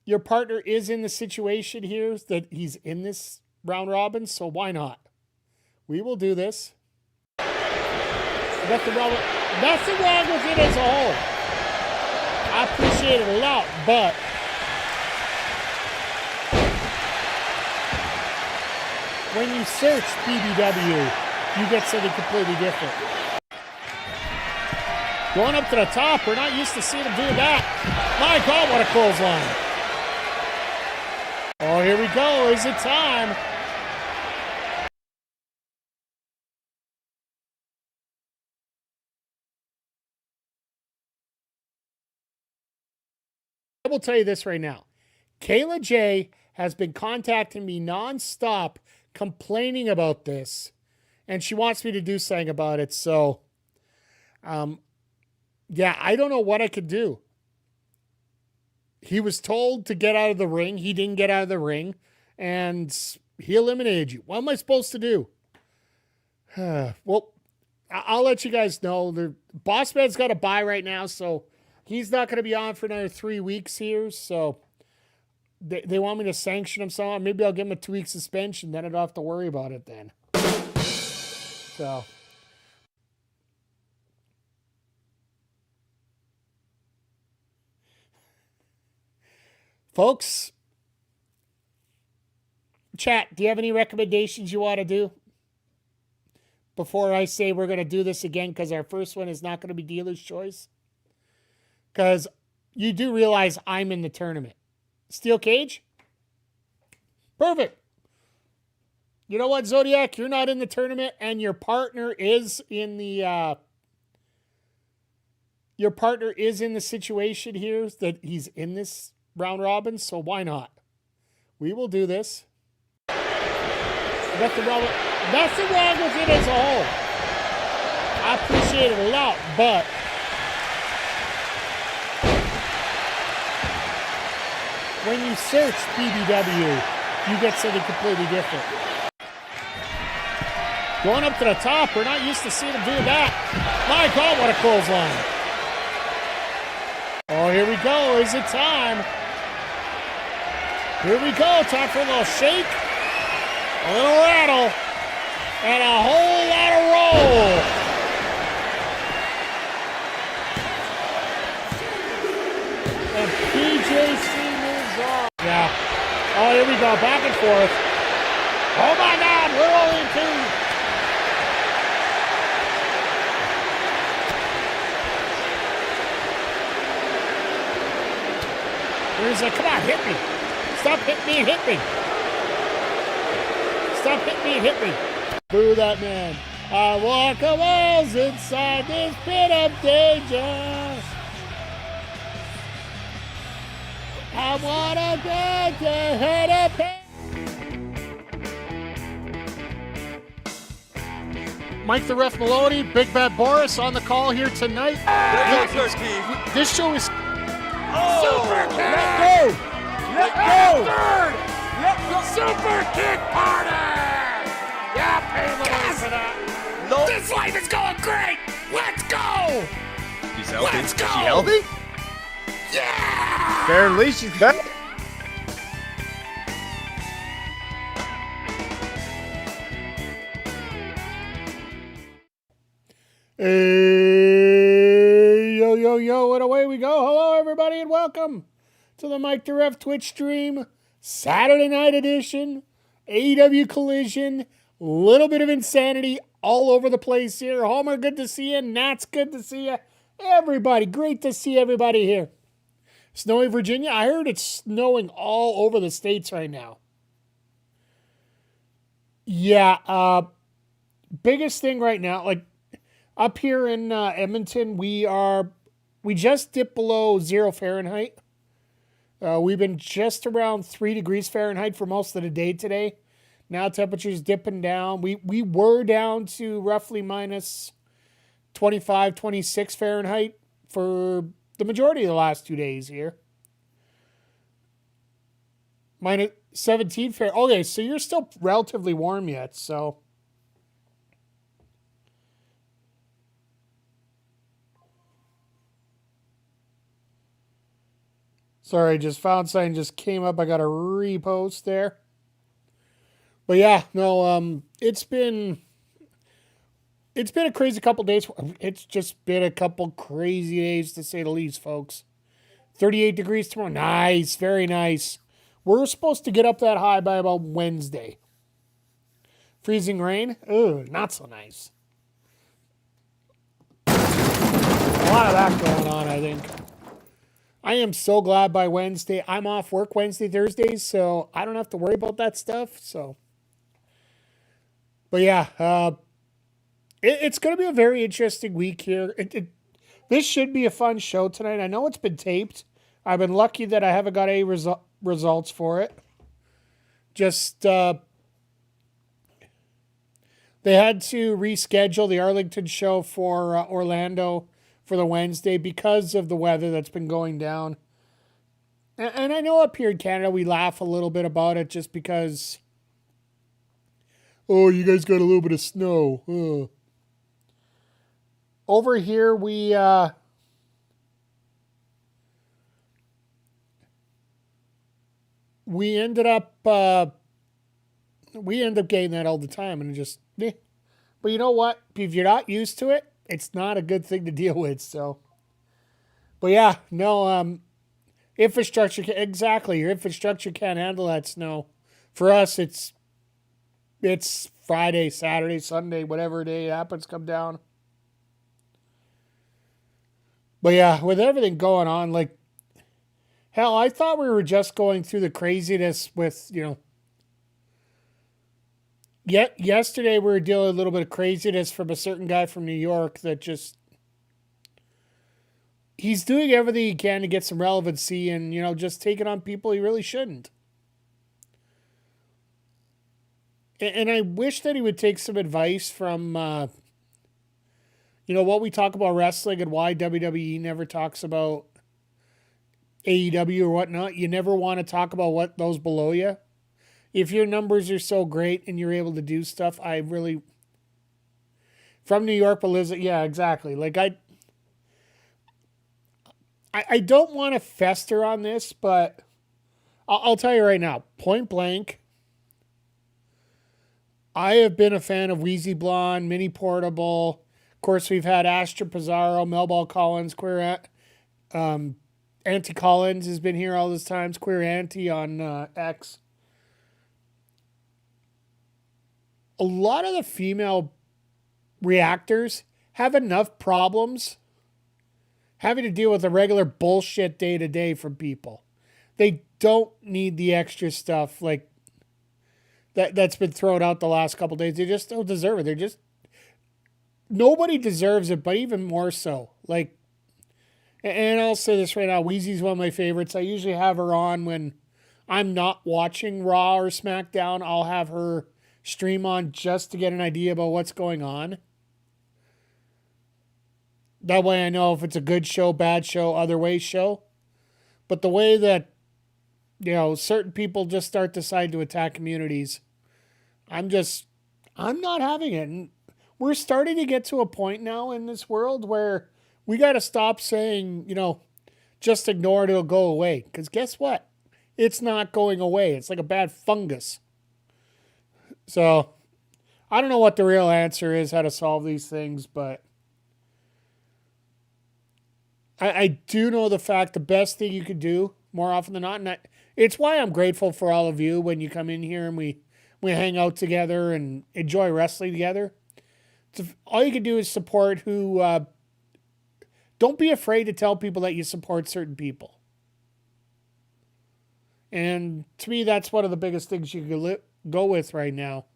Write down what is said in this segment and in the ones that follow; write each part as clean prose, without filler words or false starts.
your partner is in the situation here that he's in this round robin, so why not? We will do this. Nothing wrong with it as a whole. I appreciate it a lot, but when you search BBW, you get something completely different. Going up to the top, we're not used to seeing him do that. My God, what a clothesline. Oh, here we go. Is it time? I will tell you this right now. Kayla J has been contacting me nonstop complaining about this, and she wants me to do something about it. So, yeah, I don't know what I could do. He was told to get out of the ring. He didn't get out of the ring, and he eliminated you. What am I supposed to do? Well, I'll let you guys know. The Boss Man's got a bye right now, so he's not going to be on for another 3 weeks here. So they want me to sanction him somehow. Maybe I'll give him a 2-week suspension. Then I don't have to worry about it then. So. Folks, chat, do you have any recommendations you want to do? Before I say we're going to do this again, because our first one is not going to be dealer's choice. Because you do realize I'm in the tournament. Steel cage? Perfect. You know what, Zodiac? You're not in the tournament, and your partner is in the situation here that he's in this round robin, so why not? We will do this. Nothing wrong with it as a whole. I appreciate it a lot, but when you search BBW, you get something completely different. Going up to the top, we're not used to seeing him do that. My God, what a clothesline. Oh, here we go. Is it time? Here we go. Time for a little shake, a little rattle, and a whole lot of roll. And PJC moves on. Yeah. Oh, here we go. Back and forth. Oh, my God. We're only two. He's like, come on, hit me. Stop hitting me and hit me. Stop hitting me and hit me. Boo that man. I walk a walls inside this pit of danger. I wanna get the head of pain. Mike the Ref Maloney, Big Bad Boris on the call here tonight. This show is Super Kick! Let go! Let go! Third! Let go! Super Kick Party! Yeah, pay the money for that. No. This life is going great! Let's go! She's healthy. Let's go! Is she healthy? Yeah! Apparently she's back. Hey, yo, and away we go. Hello, everybody, and welcome to the Mike the Ref Twitch stream, Saturday night edition, AEW Collision, little bit of insanity all over the place here. Homer, good to see you. Nat's good to see you. Everybody, great to see everybody here. Snowy Virginia, I heard it's snowing all over the states right now. Yeah, biggest thing right now, like, up here in Edmonton, we just dipped below 0 Fahrenheit. We've been just around 3 degrees Fahrenheit for most of the day today. Now temperature's dipping down. We were down to roughly minus 25, 26 Fahrenheit for the majority of the last 2 days here. Minus 17 Fahrenheit. Okay, so you're still relatively warm yet, so... Sorry, just found something just came up. I got a repost there. But yeah, no, it's been a crazy couple days. It's just been a couple crazy days to say the least, folks. 38 degrees tomorrow. Nice, very nice. We're supposed to get up that high by about Wednesday. Freezing rain? Ugh, not so nice. A lot of that going on, I think. I am so glad by Wednesday. I'm off work Wednesday, Thursdays, so I don't have to worry about that stuff. So, but yeah, it's going to be a very interesting week here. This should be a fun show tonight. I know it's been taped. I've been lucky that I haven't got any results for it. Just they had to reschedule the Arlington show for Orlando for the Wednesday because of the weather that's been going down. And I know up here in Canada we laugh a little bit about it just because, oh, you guys got a little bit of snow. Ugh. Over here we end up getting that all the time, and it just But you know what? If you're not used to it, it's not a good thing to deal with. So, but yeah, no, infrastructure exactly. Your infrastructure can't handle that snow. For us, it's Friday, Saturday, Sunday, whatever day it happens, come down. But yeah, with everything going on, like, hell, I thought we were just going through the craziness with, Yet yesterday we were dealing with a little bit of craziness from a certain guy from New York that just he's doing everything he can to get some relevancy and, just taking on people he really shouldn't. And I wish that he would take some advice from, what we talk about wrestling and why WWE never talks about AEW or whatnot. You never want to talk about what those below you. If your numbers are so great and you're able to do stuff, from New York, but lives, yeah, exactly. Like I don't want to fester on this, but I'll tell you right now, point blank, I have been a fan of Wheezy Blonde, Mini Portable. Of course, we've had Astra Pizarro, Melball Collins, Queer Auntie Collins has been here all this time. Queer Auntie on X. A lot of the female reactors have enough problems having to deal with the regular bullshit day to day from people. They don't need the extra stuff like that's been thrown out the last couple of days. They just don't deserve it. Nobody deserves it, but even more so. Like, and I'll say this right now, Wheezy's one of my favorites. I usually have her on when I'm not watching Raw or SmackDown. I'll have her stream on just to get an idea about what's going on. That way I know if it's a good show, bad show, other way show. But the way that, certain people just start decide to attack communities, I'm not having it. And we're starting to get to a point now in this world where we got to stop saying, just ignore it, it'll go away. Because guess what? It's not going away. It's like a bad fungus. So, I don't know what the real answer is, how to solve these things, but I do know the fact the best thing you could do more often than not, and it's why I'm grateful for all of you when you come in here and we hang out together and enjoy wrestling together. All you can do is support who, don't be afraid to tell people that you support certain people. And to me, that's one of the biggest things you can go with right now.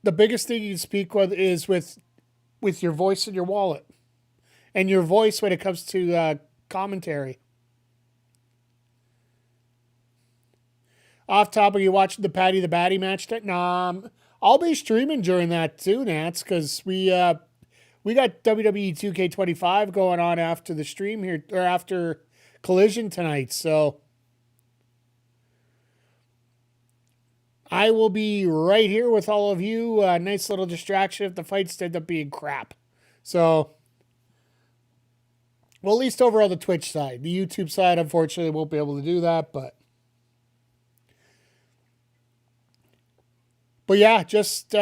The biggest thing you can speak with is with your voice and your wallet. And your voice when it comes to commentary. Off topic, you watching the Patty the Batty match? Nah, I'll be streaming during that too, Nats, because we got WWE 2K25 going on after the stream here, or after Collision tonight, so I will be right here with all of you. Nice little distraction if the fights end up being crap. So Well, at least over on the Twitch side. The YouTube side, unfortunately, won't be able to do that, but yeah, just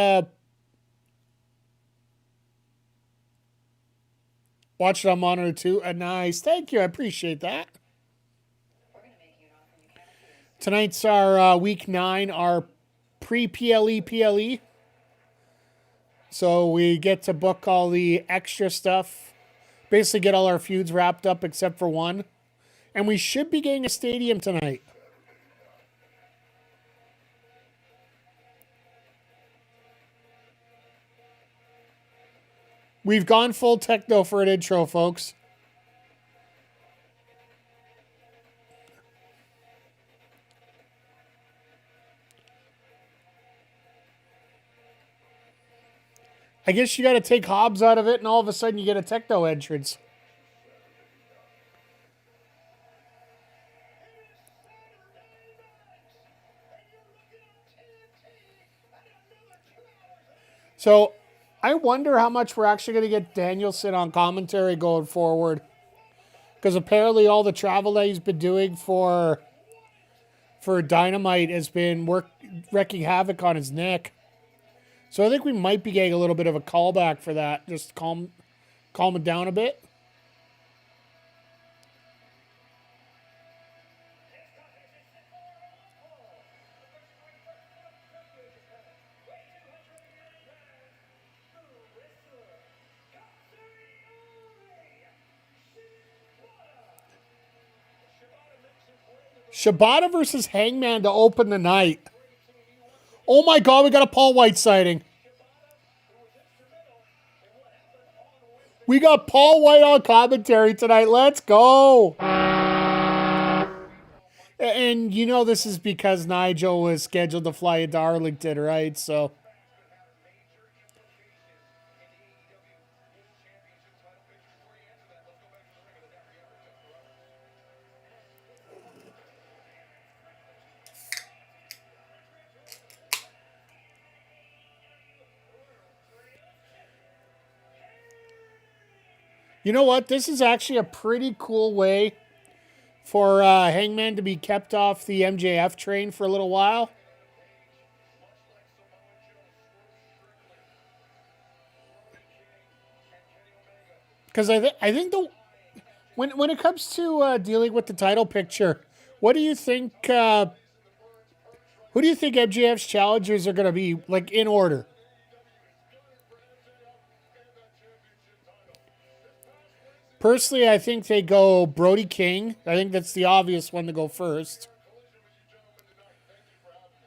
watch it on monitor too. Nice. Thank you. I appreciate that. Tonight's our week 9, our pre-PLE PLE. So we get to book all the extra stuff. Basically get all our feuds wrapped up except for one. And we should be getting a stadium tonight. We've gone full techno for an intro, folks. I guess you got to take Hobbs out of it, and all of a sudden you get a techno entrance. So I wonder how much we're actually going to get Danielson on commentary going forward. Because apparently all the travel that he's been doing for Dynamite has been wreaking havoc on his neck. So I think we might be getting a little bit of a callback for that. Just calm it down a bit. Shibata versus Hangman to open the night. Oh my God, we got a Paul White sighting. We got Paul White on commentary tonight. Let's go. And you know this is because Nigel was scheduled to fly into Arlington, right? So you know what? This is actually a pretty cool way for Hangman to be kept off the MJF train for a little while. Because I think when it comes to dealing with the title picture, what do you think? Who do you think MJF's challengers are going to be, like, in order? Personally, I think they go Brody King. I think that's the obvious one to go first.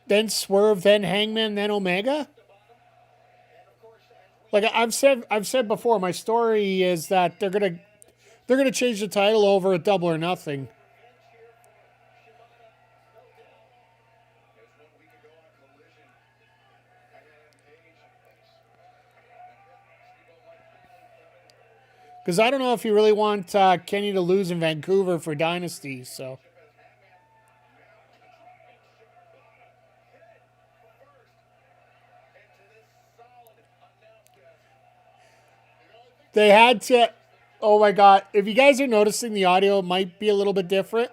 Then Swerve, then Hangman, then Omega. Like I've said before, my story is that they're gonna change the title over at Double or Nothing. Because I don't know if you really want Kenny to lose in Vancouver for Dynasty, so. They had to, oh my God. If you guys are noticing, the audio might be a little bit different.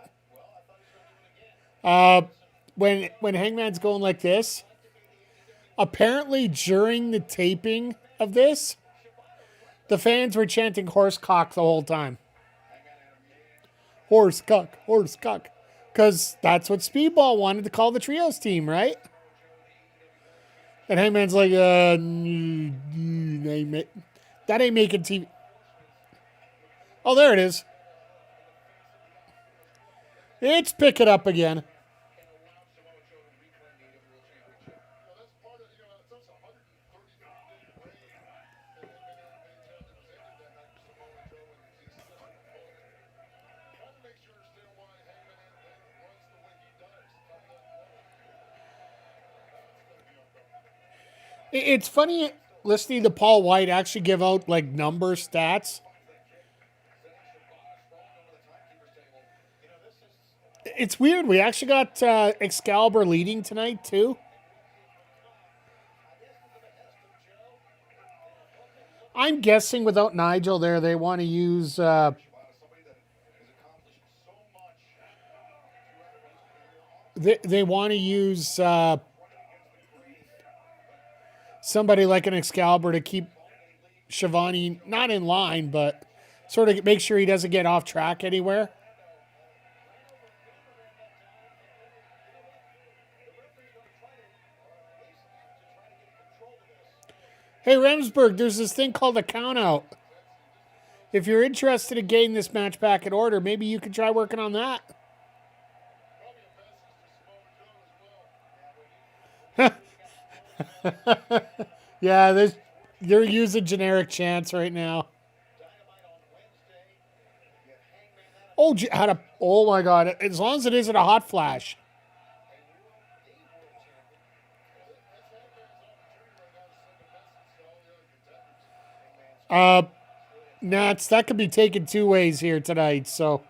When Hangman's going like this, apparently during the taping of this, the fans were chanting horsecock the whole time. Horsecock, horsecock. Because that's what Speedball wanted to call the trios team, right? And Hangman's like, that ain't making TV. Oh, there it is. It's picking up again. It's funny listening to Paul White actually give out like number stats. It's weird. We actually got Excalibur leading tonight too. I'm guessing without Nigel there, they want to use they want to use somebody like an Excalibur to keep Shivani not in line, but sort of make sure he doesn't get off track anywhere. Hey, Remsburg, there's this thing called a count out. If you're interested in getting this match back in order, maybe you could try working on that. Yeah, you're using generic chants right now. Oh, oh my God. As long as it isn't a hot flash. Nats, that could be taken two ways here tonight, so.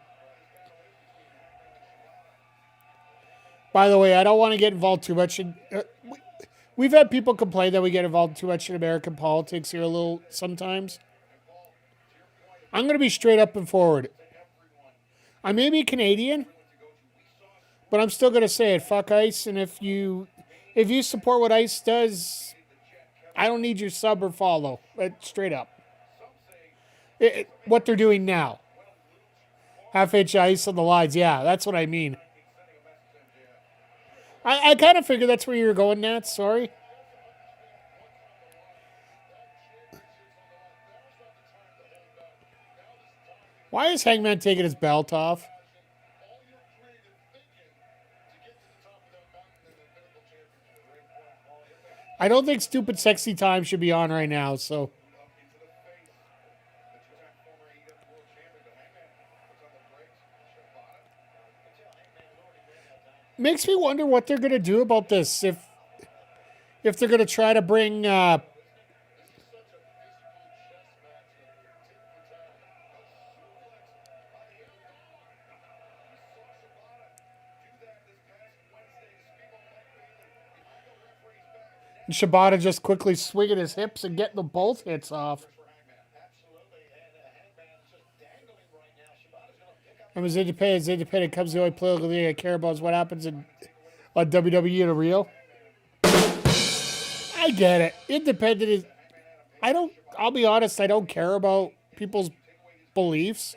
By the way, I don't want to get involved too much in... we've had people complain that we get involved too much in American politics here a little sometimes. I'm going to be straight up and forward. I may be Canadian, but I'm still going to say it. Fuck ICE, and if you support what ICE does, I don't need your sub or follow. Straight up. What they're doing now. Half-inch ice on the lines. Yeah, that's what I mean. I kind of figured that's where you were going, Nat. Sorry. Why is Hangman taking his belt off? I don't think Stupid Sexy Time should be on right now, so... Makes me wonder what they're going to do about this. If they're going to try to bring Shibata just quickly swinging his hips and getting the both hits off. I'm as independent comes the only political thing I care about is what happens on WWE in a reel. I get it. Independent is... I'll be honest, I don't care about people's beliefs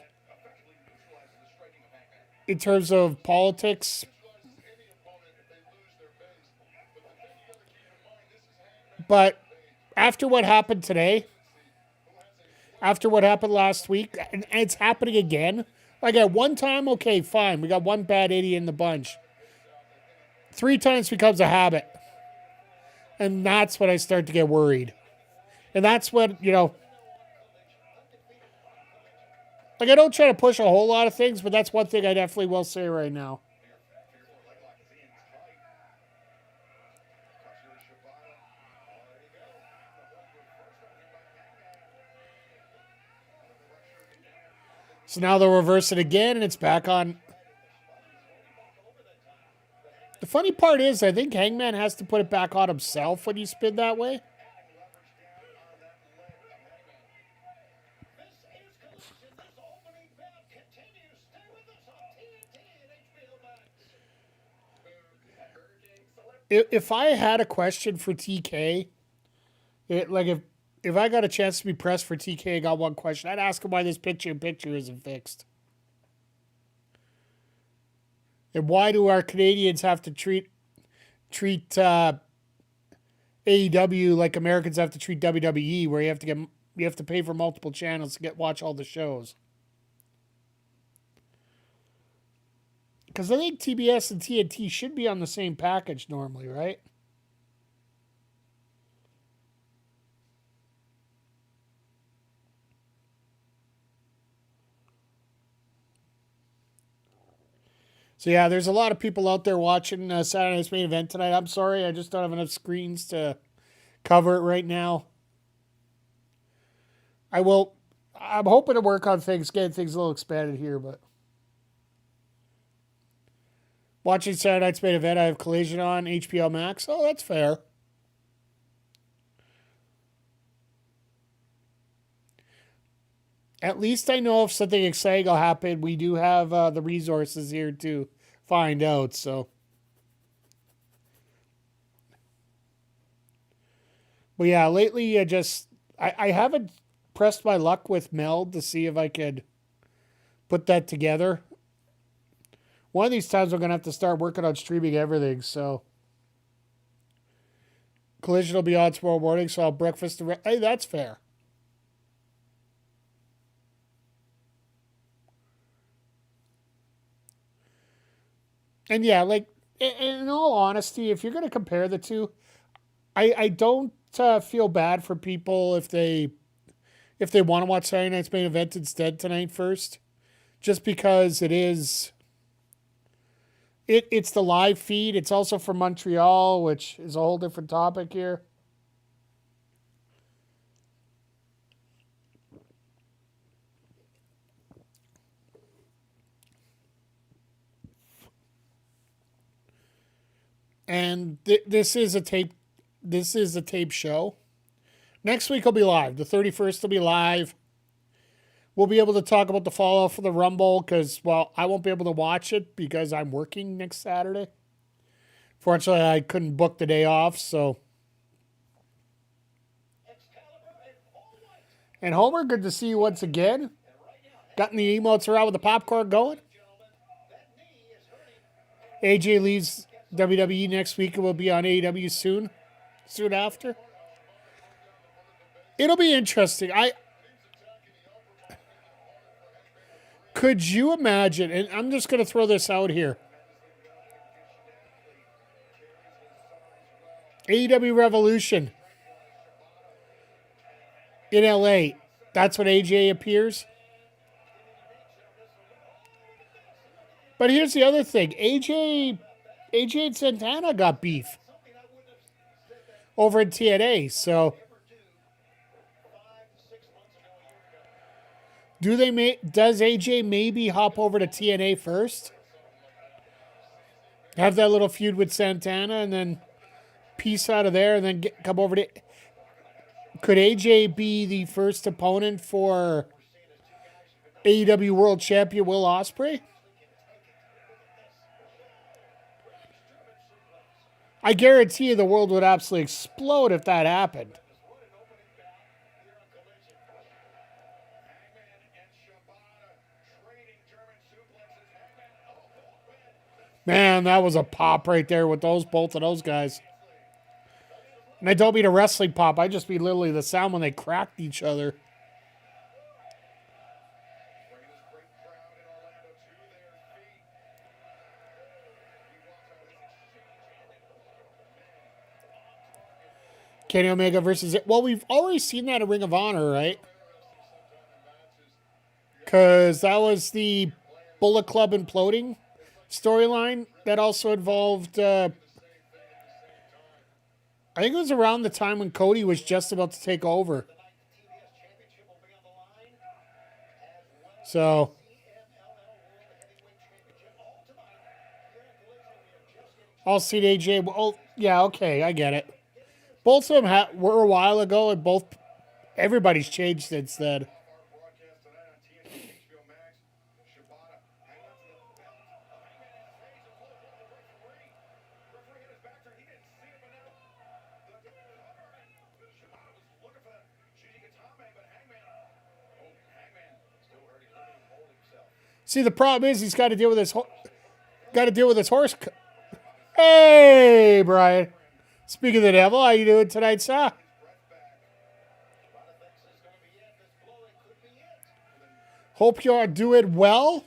in terms of politics. But after what happened today, after what happened last week, and it's happening again... Like at one time, okay, fine. We got one bad idiot in the bunch. 3 times becomes a habit. And that's when I start to get worried. And that's when, like I don't try to push a whole lot of things, but that's one thing I definitely will say right now. So now they'll reverse it again, and it's back on. The funny part is, I think Hangman has to put it back on himself when you spin that way. If I had a question for TK, if I got a chance to be pressed for TK, I got one question. I'd ask him why this picture-in-picture isn't fixed. And why do our Canadians have to treat AEW like Americans have to treat WWE, where you have to pay for multiple channels to watch all the shows? Because I think TBS and TNT should be on the same package normally, right? So yeah, there's a lot of people out there watching Saturday Night's Main Event tonight. I'm sorry, I just don't have enough screens to cover it right now. I'm hoping to work on things, getting things a little expanded here, but watching Saturday Night's Main Event, I have Collision on HBO Max. Oh, that's fair. At least I know if something exciting will happen. We do have the resources here to find out, so. But yeah, lately I haven't pressed my luck with Meld to see if I could put that together. One of these times I'm gonna have to start working on streaming everything. So Collision will be on tomorrow morning, so I'll breakfast the. Hey, that's fair. And yeah, like in all honesty, if you're gonna compare the two, I don't feel bad for people if they want to watch Saturday night's main event instead tonight first, just because it's the live feed. It's also from Montreal, which is a whole different topic here. And this is a tape. This is a tape show. Next week will be live. The 31st will be live. We'll be able to talk about the fallout for the Rumble because, well, I won't be able to watch it because I'm working next Saturday. Fortunately, I couldn't book the day off, so. And Homer, good to see you once again. Gotten the emotes around with the popcorn going. AJ leaves WWE next week and will be on AEW soon after. It'll be interesting. Could you imagine, and I'm just going to throw this out here. AEW Revolution in LA. That's when AJ appears. But here's the other thing. AJ and Santana got beef over in TNA. So does AJ maybe hop over to TNA first? Have that little feud with Santana and then piece out of there and then come over to. Could AJ be the first opponent for AEW World Champion Will Ospreay? I guarantee you the world would absolutely explode if that happened. Man, that was a pop right there with both of those guys. And I don't mean a wrestling pop. I just mean literally the sound when they cracked each other. Kenny Omega versus it. Well, we've already seen that in Ring of Honor, right? Because that was the Bullet Club imploding storyline that also involved. I think it was around the time when Cody was just about to take over. So. All seen AJ. Well, yeah, okay, I get it. Both of them were a while ago, and everybody's changed since then. See, the problem is he's got to deal with his horse. Hey, Brian. Speaking of the devil, how you doing tonight, sir? Hope you're doing well.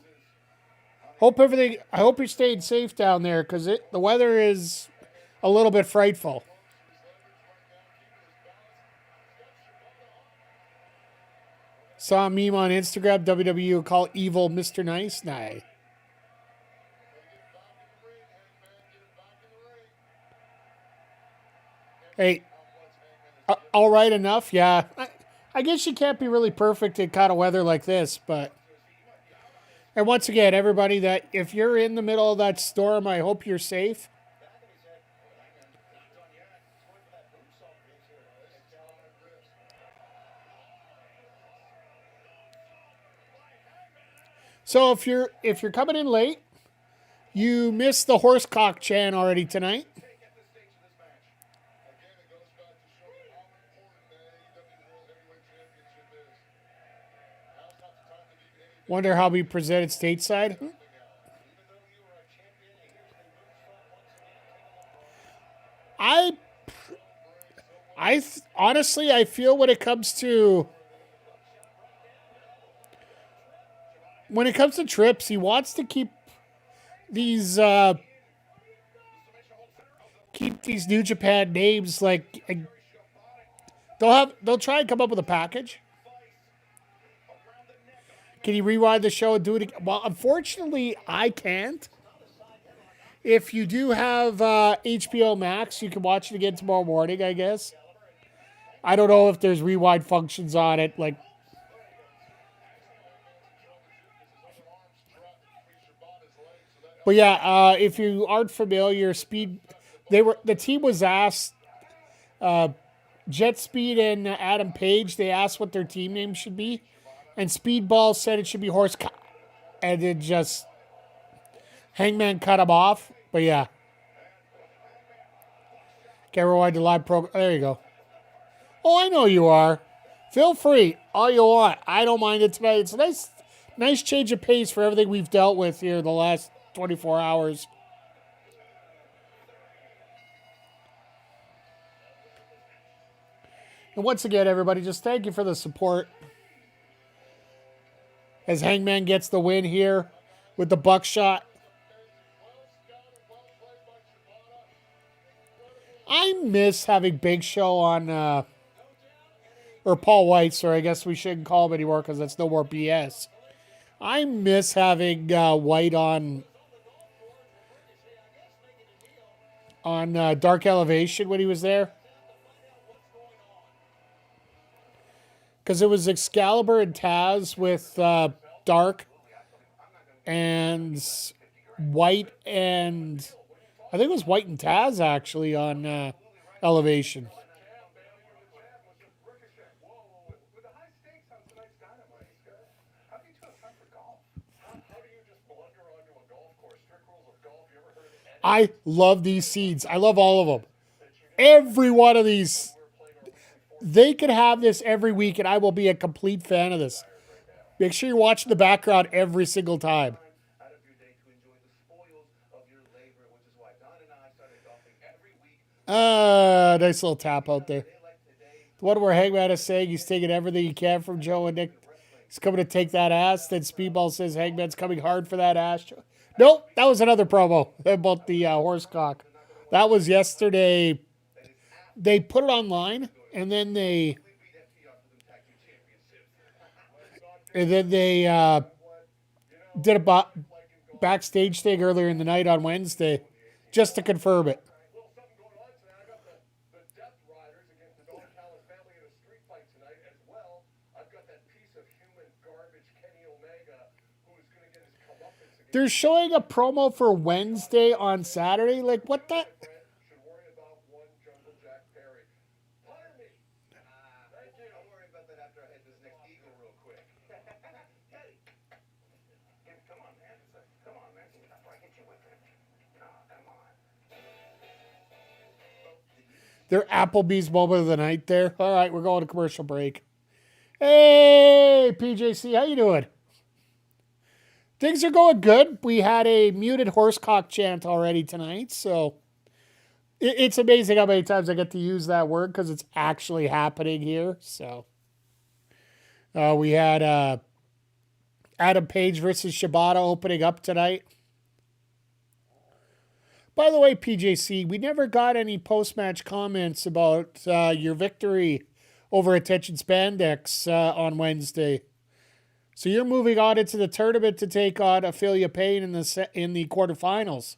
I hope you're staying safe down there because the weather is a little bit frightful. Saw a meme on Instagram. WWE will call evil Mr. Nice. Nah. Hey, all right enough. Yeah. I guess you can't be really perfect in kind of weather like this, but. And once again, everybody, that if you're in the middle of that storm, I hope you're safe. So if you're coming in late, you missed the horsecock chant already tonight. Wonder how we presented stateside. I honestly, I feel when it comes to trips, he wants to these keep these New Japan names like they'll try and come up with a package. Can you rewind the show and do it again? Well, unfortunately, I can't. If you do have HBO Max, you can watch it again tomorrow morning, I guess. I don't know if there's rewind functions on it. But yeah, if you aren't familiar, the team was asked, Jet Speed and Adam Page, they asked what their team name should be. And Speedball said it should be Horse and then just Hangman cut him off. But yeah. Can't rewind the live program. There you go. Oh, I know you are. Feel free. All you want. I don't mind it tonight. It's a nice change of pace for everything we've dealt with here the last 24 hours. And once again, everybody, just thank you for the support. As Hangman gets the win here with the buckshot. I miss having Big Show on, or Paul White, sorry, I guess we shouldn't call him anymore because that's no more BS. I miss having White on Dark Elevation when he was there. Because it was Excalibur and Taz with Dark and White and I think it was White and Taz actually on Elevation. I love these seeds. I love all of them. Every one of these. They could have this every week, and I will be a complete fan of this. Make sure you're watching the background every single time. Nice little tap out there. The one where Hangman is saying he's taking everything he can from Joe and Nick. He's coming to take that ass. Then Speedball says Hangman's coming hard for that ass. Nope, that was another promo about the horsecock. That was yesterday. They put it online, and then they did a backstage thing earlier in the night on Wednesday just to confirm it. They're showing a promo for Wednesday on Saturday. Like, what the? Their Applebee's moment of the night there. All right, we're going to commercial break. Hey, PJC, how you doing? Things are going good. We had a muted horsecock chant already tonight, so it's amazing how many times I get to use that word because it's actually happening here. So we had Adam Page versus Shibata opening up tonight. By the way, PJC, we never got any post-match comments about your victory over Attention Spandex on Wednesday. So you're moving on into the tournament to take on Ophelia Payne in the quarterfinals.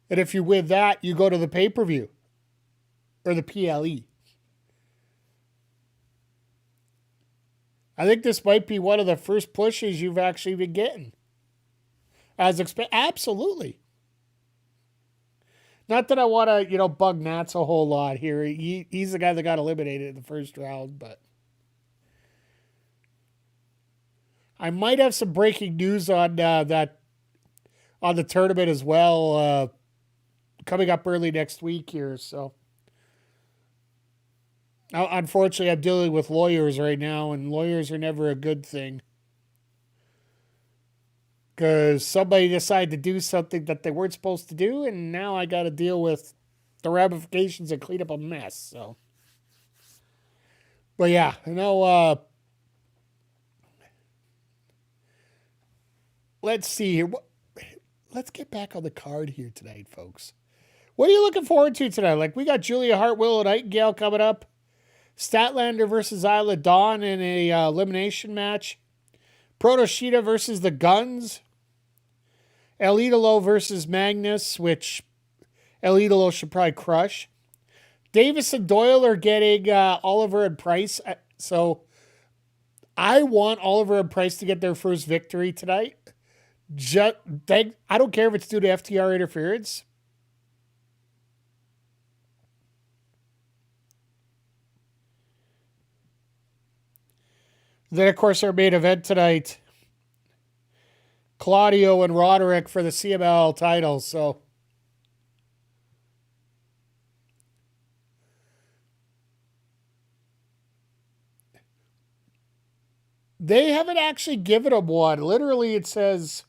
And if you win that, you go to the pay-per-view. Or the PLE. I think this might be one of the first pushes you've actually been getting. Absolutely. Not that I want to, bug Nats a whole lot here. He's the guy that got eliminated in the first round, but I might have some breaking news on the tournament as well, coming up early next week here. So, unfortunately, I'm dealing with lawyers right now, and lawyers are never a good thing. because somebody decided to do something that they weren't supposed to do, and now I got to deal with the ramifications and clean up a mess. So, but yeah, let's see here. Let's get back on the card here tonight, folks. What are you looking forward to tonight? Like, we got Julia Hart, Willow Nightingale coming up. Statlander versus Isla Dawn in a elimination match. Protoshita versus the Guns. El Idolo versus Magnus, which El Idolo should probably crush. Davis and Doyle are getting Oliver and Price. So I want Oliver and Price to get their first victory tonight. I don't care if it's due to FTR interference. Then, of course, our main event tonight, Claudio and Roderick for the CMLL titles. So they haven't actually given him one. Literally, it says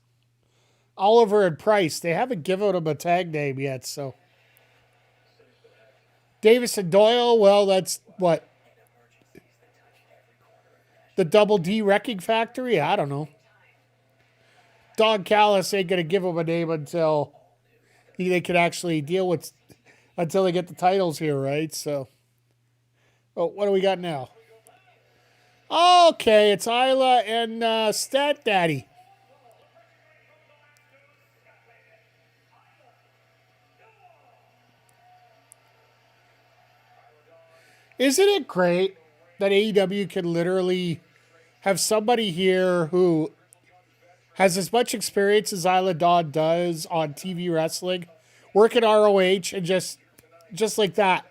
Oliver and Price. They haven't given him a tag name yet. So Davis and Doyle, well, that's what? The Double D Wrecking Factory? I don't know. Don Callis ain't going to give him a name until they can actually deal with, until they get the titles here, right? So, oh, what do we got now? Okay, it's Isla and Stat Daddy. Isn't it great that AEW can literally have somebody here who has as much experience as Isla Dawn does on TV wrestling, work at ROH, and just like that,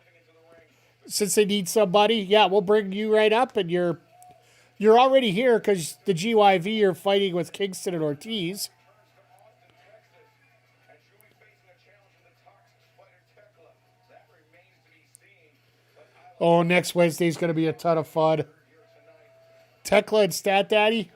since they need somebody, yeah, we'll bring you right up, and you're already here because the GYV are fighting with Kingston and Ortiz. Oh, next Wednesday's going to be a ton of fun. Tekla and Stat Daddy.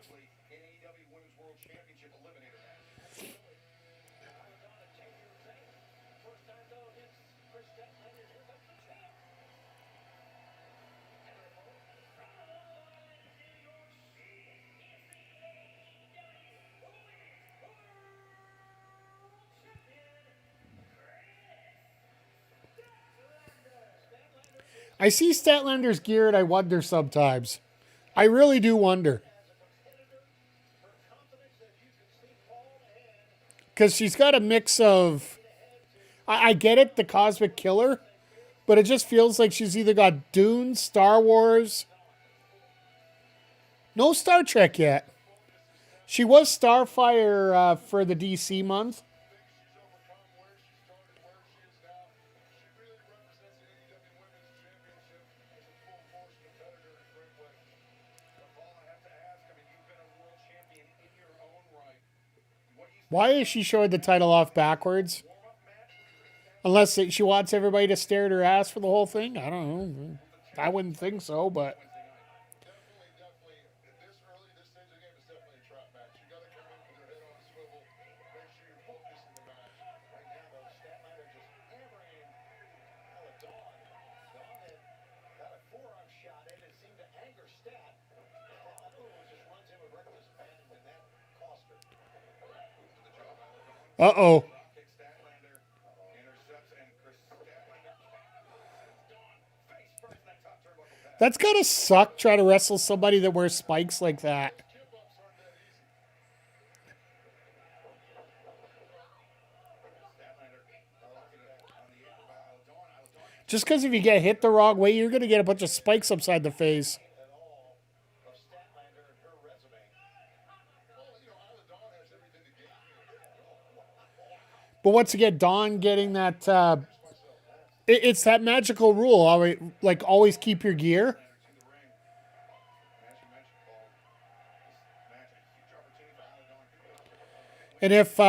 I see Statlander's gear and I wonder sometimes. I really do wonder. Because she's got a mix of... I get it, the Cosmic Killer, but it just feels like she's either got Dune, Star Wars... No Star Trek yet. She was Starfire for the DC month. Why is she showing the title off backwards? Unless she wants everybody to stare at her ass for the whole thing? I don't know. I wouldn't think so, but... Uh-oh. That's gotta suck trying to wrestle somebody that wears spikes like that. Just because if you get hit the wrong way, you're going to get a bunch of spikes upside the face. But once again, Dawn getting that... it's that magical rule. Always keep your gear. And if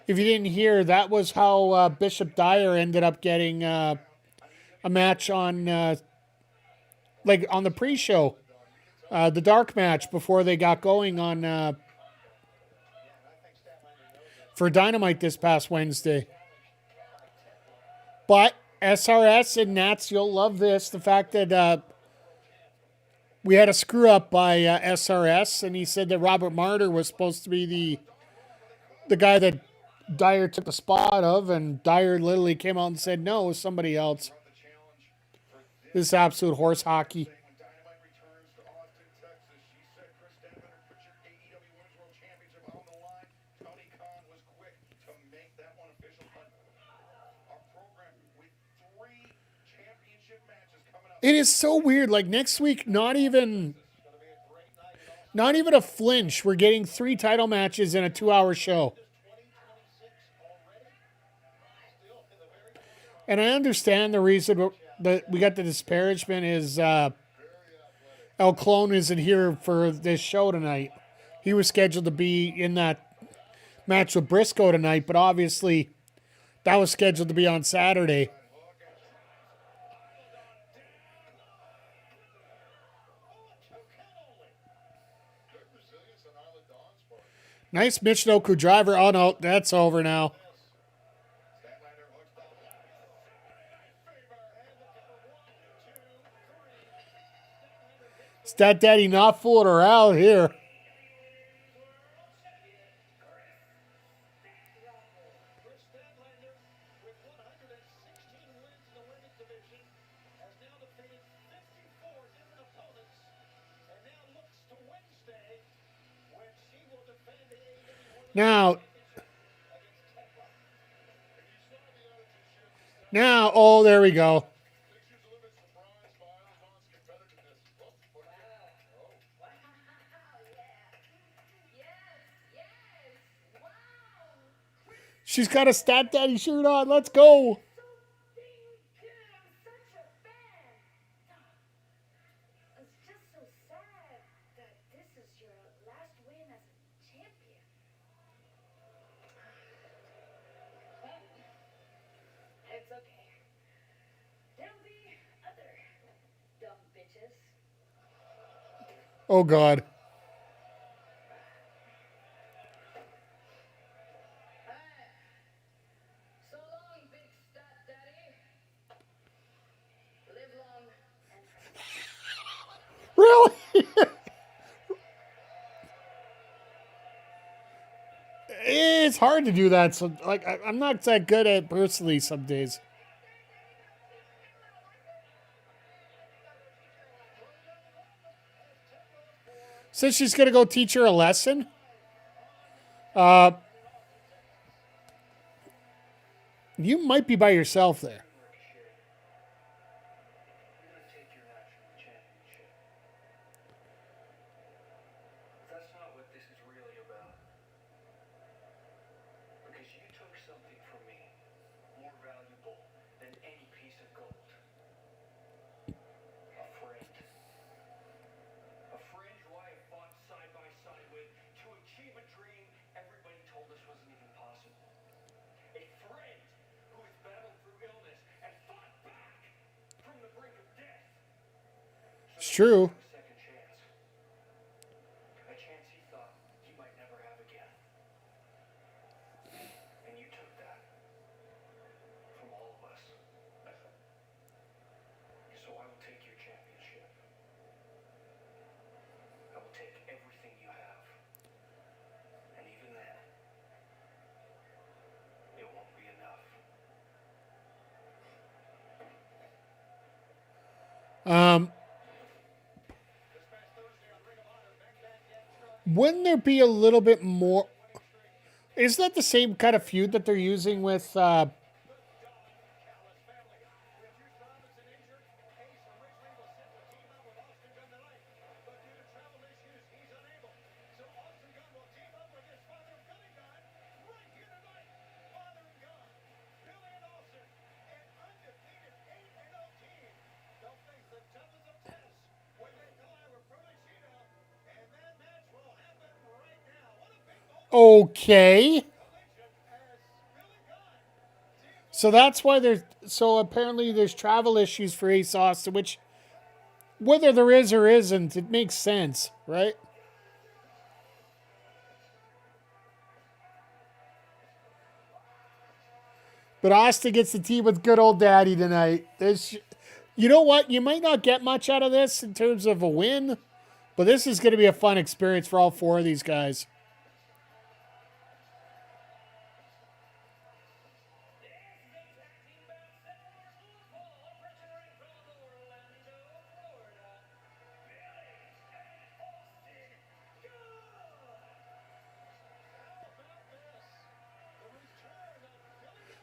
you didn't hear, that was how Bishop Dyer ended up getting a match on on the pre-show, the dark match before they got going on for Dynamite this past Wednesday. But SRS and Nats, you'll love this. The fact that we had a screw up by SRS, and he said that Robert Martyr was supposed to be the guy that Dyer took the spot of, and Dyer literally came out and said no, it was somebody else. This is absolute horse hockey. It is so weird. Like next week, not even a flinch. We're getting 3 title matches in a 2-hour show. And I understand the reason that we got the disparagement is El Clone isn't here for this show tonight. He was scheduled to be in that match with Briscoe tonight, but obviously that was scheduled to be on Saturday. Nice Michinoku driver. Oh, no, that's over now. Stat Daddy not fooling around here. Now, oh, there we go. She's got a Stat Daddy shirt on. Let's go. Oh, God. Really? It's hard to do that. So, like, I'm not that good at it personally some days. Says she's going to go teach her a lesson. You might be by yourself there. It's true. Wouldn't there be a little bit more? Is that the same kind of feud that they're using with? Okay. So that's why there's. So apparently there's travel issues for Ace Austin, which, whether there is or isn't, it makes sense, right? But Austin gets the team with good old daddy tonight. You know what? You might not get much out of this in terms of a win, but this is going to be a fun experience for all four of these guys.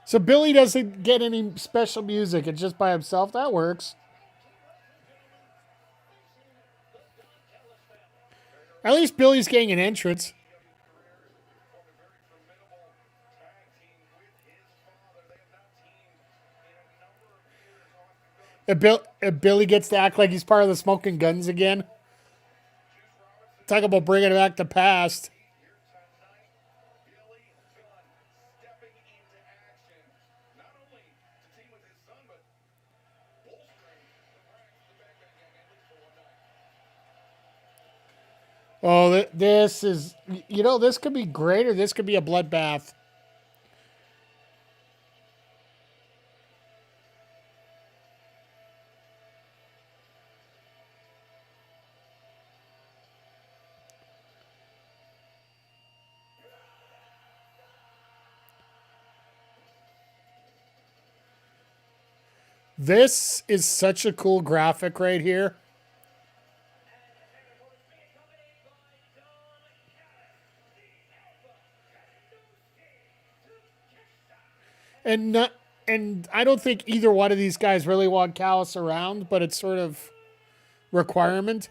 So Billy doesn't get any special music. It's just by himself. That works. At least Billy's getting an entrance. If Billy gets to act like he's part of the Smoking Guns again. Talk about bringing it back to past. Oh, this is, this could be great or this could be a bloodbath. This is such a cool graphic right here. And I don't think either one of these guys really want Callis around, but it's sort of requirement.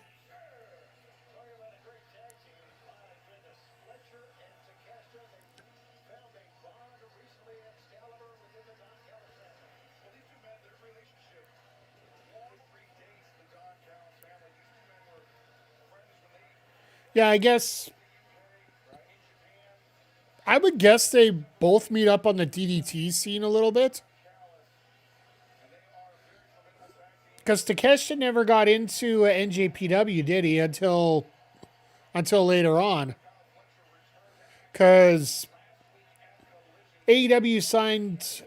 Yeah, I guess I would guess they both meet up on the DDT scene a little bit. Because Takeshita never got into NJPW, did he? Until later on. Because AEW signed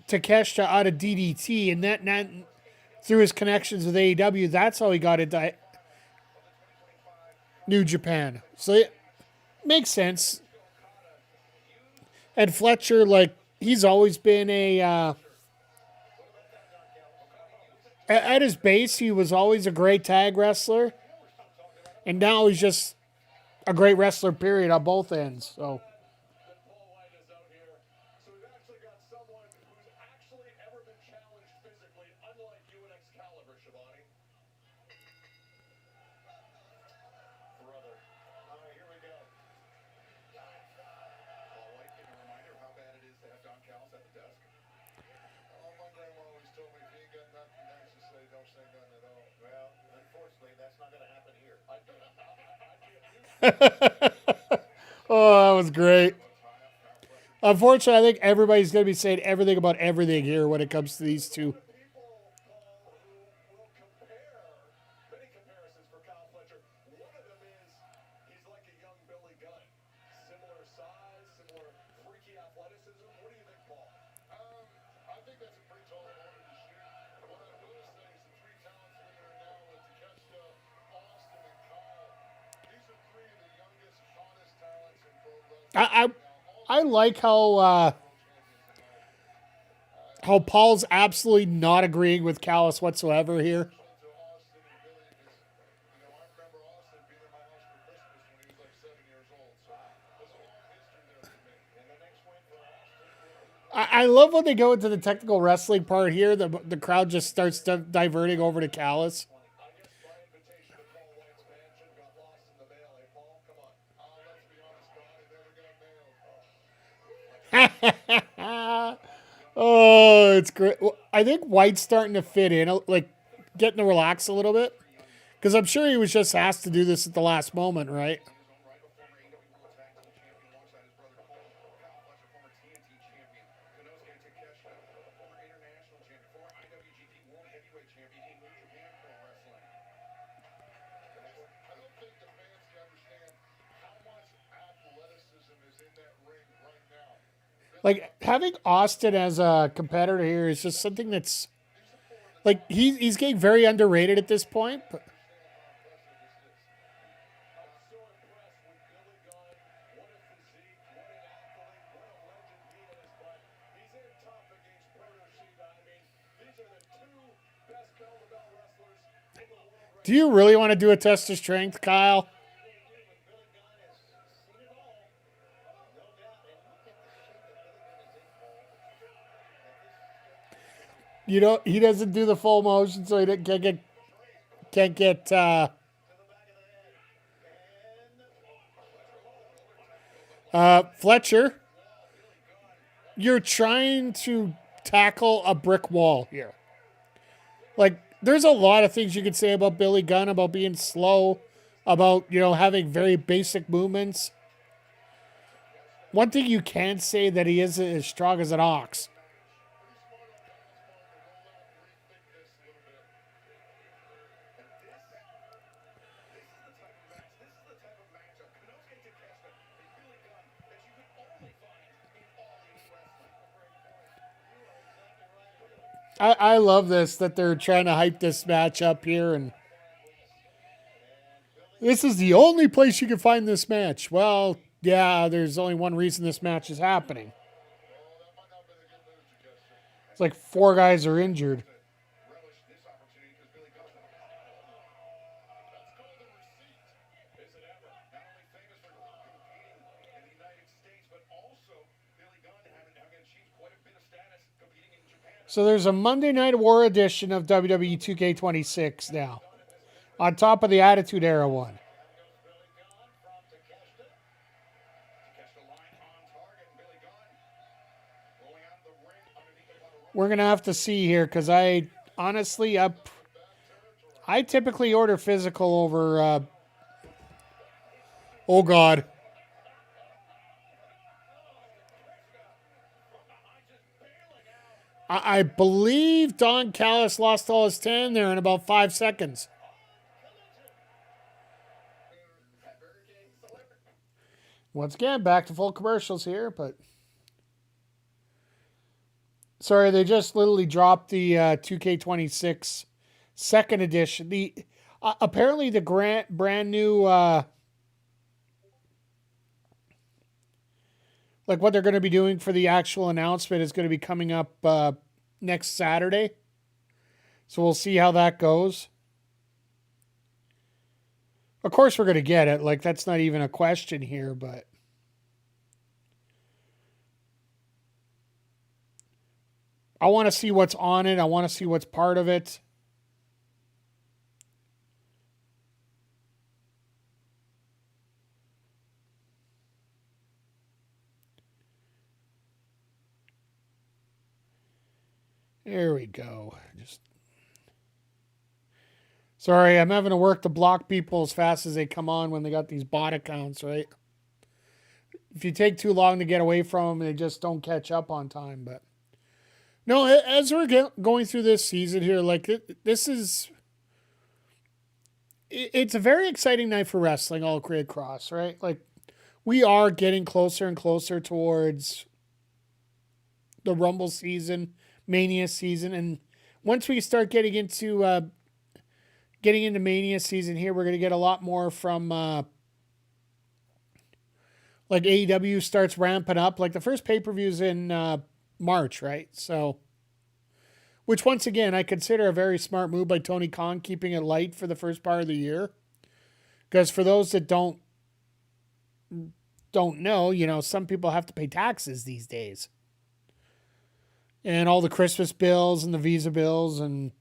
Takeshita out of DDT, and that through his connections with AEW, that's how he got into New Japan. So it makes sense. And Fletcher, like, he's always been at his base, he was always a great tag wrestler. And now he's just a great wrestler, period, on both ends. So. Oh, that was great. Unfortunately, I think everybody's going to be saying everything about everything here when it comes to these two. I like how Paul's absolutely not agreeing with Callis whatsoever here. I love when they go into the technical wrestling part here. The crowd just starts diverting over to Callis. Oh, it's great. Well, I think White's starting to fit in, like getting to relax a little bit. Because I'm sure he was just asked to do this at the last moment, right? Like having Austin as a competitor here is just something that's like he's getting very underrated at this point. But do you really want to do a test of strength, Kyle? You know he doesn't do the full motion, so he can't get Fletcher. You're trying to tackle a brick wall here. Like there's a lot of things you could say about Billy Gunn, about being slow, about having very basic movements. One thing you can say that he isn't as strong as an ox. I love this that they're trying to hype this match up here, and this is the only place you can find this match. Well, yeah, there's only one reason this match is happening. It's like 4 guys are injured. So there's a Monday Night War edition of WWE 2K26 now, on top of the Attitude Era one. We're going to have to see here because I honestly, I typically order physical over, oh God. I believe Don Callis lost all his 10 there in about 5 seconds. Once again, back to full commercials here, but sorry, they just literally dropped the 2K26 second edition. The apparently the brand new like what they're going to be doing for the actual announcement is going to be coming up next Saturday. So we'll see how that goes. Of course we're going to get it. Like that's not even a question here, but I want to see what's on it. I want to see what's part of it. There we go. Sorry, I'm having to work to block people as fast as they come on when they got these bot accounts, right? If you take too long to get away from them, they just don't catch up on time. But no, as we're going through this season here, like this is, it's a very exciting night for wrestling all across, right? Like we are getting closer and closer towards the Rumble season, Mania season, and once we start getting into Mania season here, we're going to get a lot more from like AEW starts ramping up. Like the first pay-per-view's in March, right? So, which once again, I consider a very smart move by Tony Khan, keeping it light for the first part of the year. Because for those that don't know, some people have to pay taxes these days. And all the Christmas bills and the Visa bills and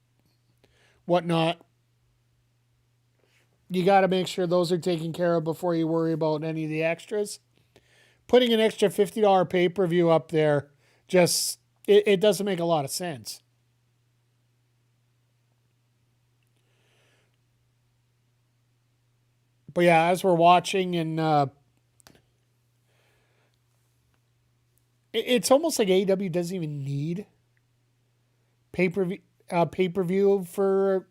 whatnot. You got to make sure those are taken care of before you worry about any of the extras. Putting an extra $50 pay-per-view up there, just, it doesn't make a lot of sense. But yeah, as we're watching, and it's almost like AEW doesn't even need pay-per-view for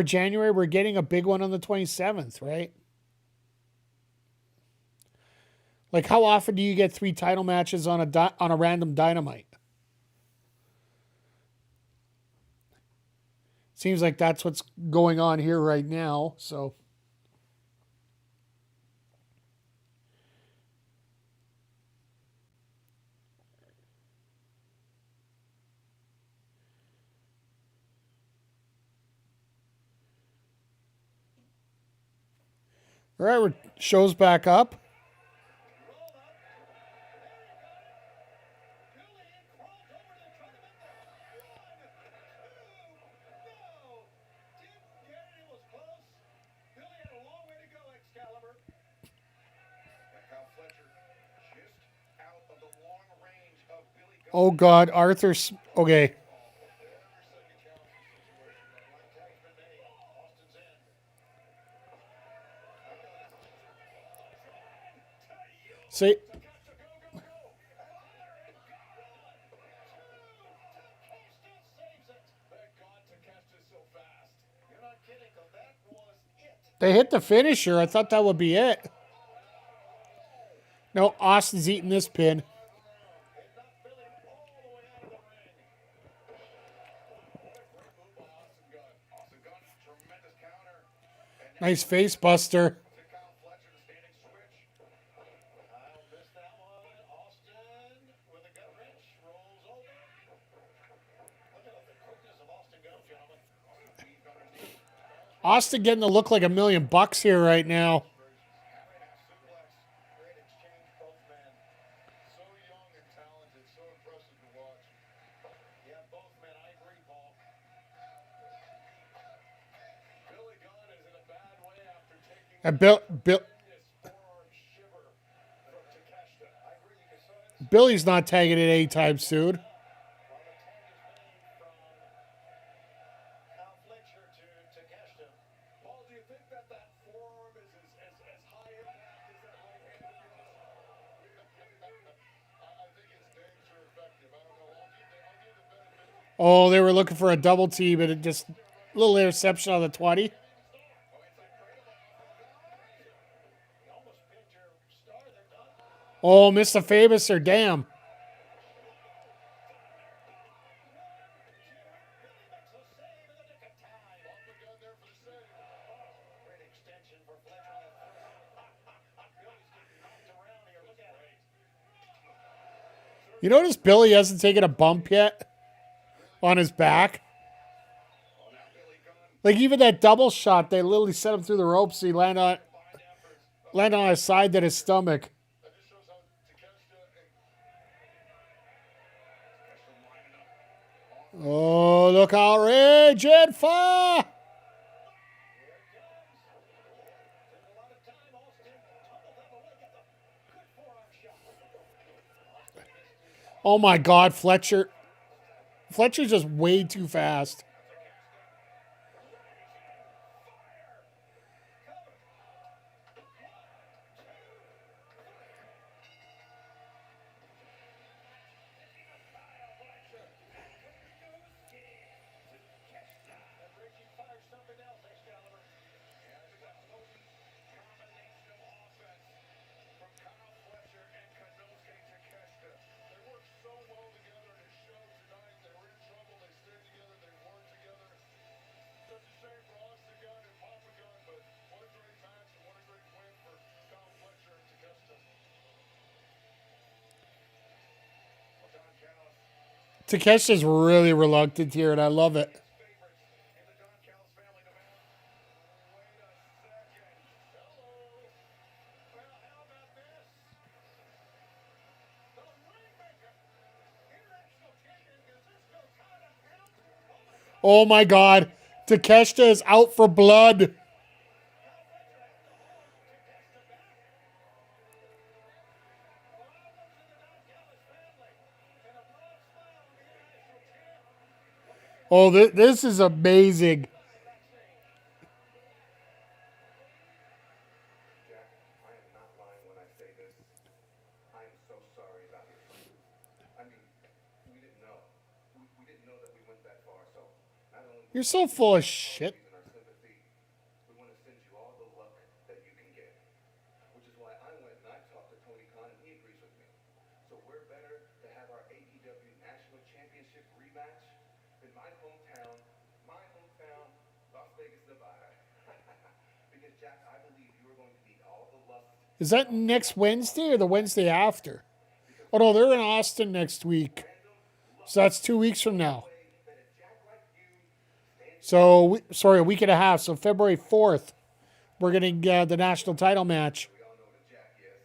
January. We're getting a big one on the 27th, right? Like, how often do you get 3 title matches on a random Dynamite? Seems like that's what's going on here right now. So, all right, show's back up. Oh God, Arthur's okay. See, they hit the finisher. I thought that would be it. No, Austin's eating this pin. Nice face buster. Austin getting to look like $1,000,000 here right now. And Billy's not tagging it anytime soon. Oh, they were looking for a double team, and it just a little interception on the 20. Oh, Mr. Famous or damn. You notice Billy hasn't taken a bump yet on his back? Like even that double shot, they literally sent him through the ropes. So he landed on his side than his stomach. Oh, look how raging fire! Oh my God, Fletcher. Fletcher's just way too fast. Takesha's really reluctant here, and I love it. Oh my God. Takeshita is out for blood. Oh, this is amazing. You're so full of shit. where better to have our AEW National Championship rematch than my hometown, Las Vegas, Nevada. Because, Jack, I believe you are going to need all the lust. Is that next Wednesday or the Wednesday after? Oh, no, they're in Austin next week. So that's 2 weeks from now. So, sorry, a week and a half. So February 4th, we're getting the national title match. We all know that Jack is.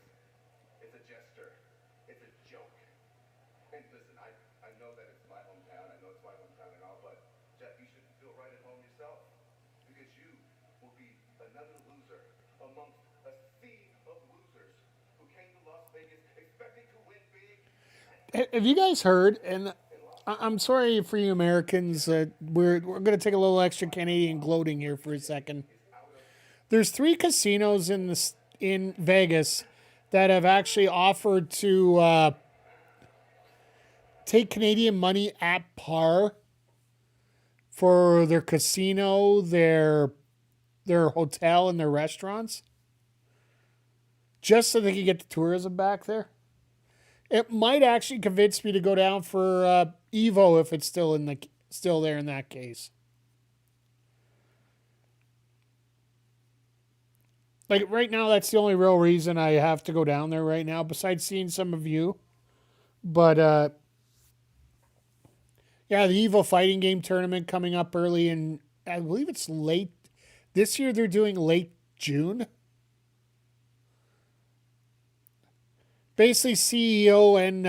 It's a jester. It's a joke. And listen, I know that it's my hometown. I know it's my hometown and all, but Jack, you should feel right at home yourself. Because you will be another loser amongst a sea of losers who came to Las Vegas expecting to win big. Have you guys heard? And I'm sorry for you Americans. We're going to take a little extra Canadian gloating here for a second. There's 3 casinos in Vegas that have actually offered to take Canadian money at par for their casino, their hotel, and their restaurants, just so they can get the tourism back there. It might actually convince me to go down for Evo if it's still there in that case. Like right now, that's the only real reason I have to go down there right now, besides seeing some of you. But yeah, the Evo fighting game tournament coming up early in, I believe it's late this year. They're doing late June. Basically, CEO and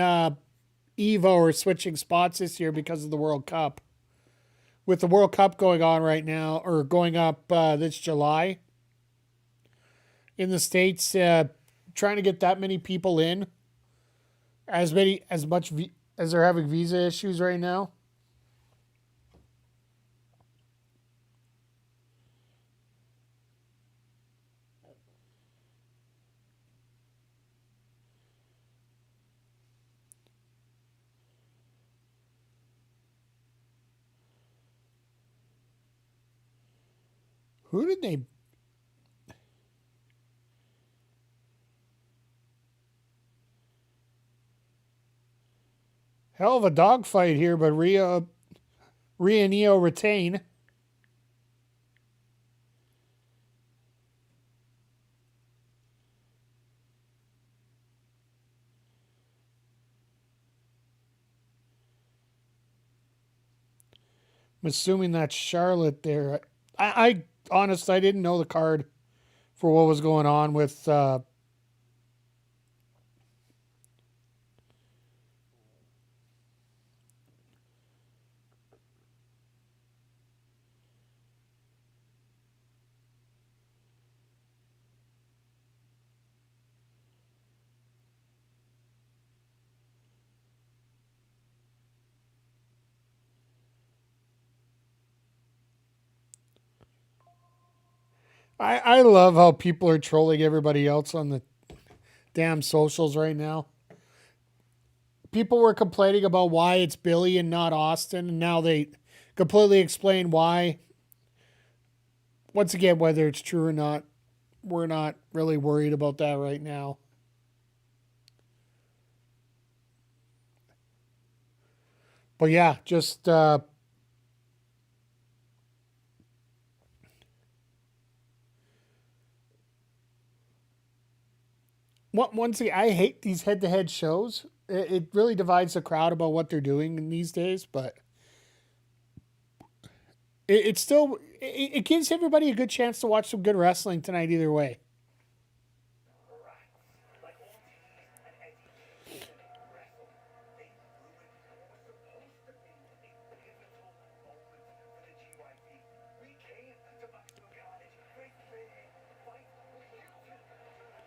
Evo are switching spots this year because of the World Cup. With the World Cup going on right now, or going up this July in the States, trying to get that many people in, as much as they're having visa issues right now. Who did they? Hell of a dogfight here, but Rhea and Io retain. I'm assuming that's Charlotte there. I honestly, I didn't know the card for what was going on with I love how people are trolling everybody else on the damn socials right now. People were complaining about why it's Billy and not Austin, and now they completely explain why. Once again, whether it's true or not, we're not really worried about that right now. But yeah, just once again, I hate these head-to-head shows. It really divides the crowd about what they're doing these days, but it's still it gives everybody a good chance to watch some good wrestling tonight either way. Like Ortiz and Eddie wrestle. They ruined what was supposed to be a pivotal moment for the GYP. We came to Buckingham Cottage for a big fight. We came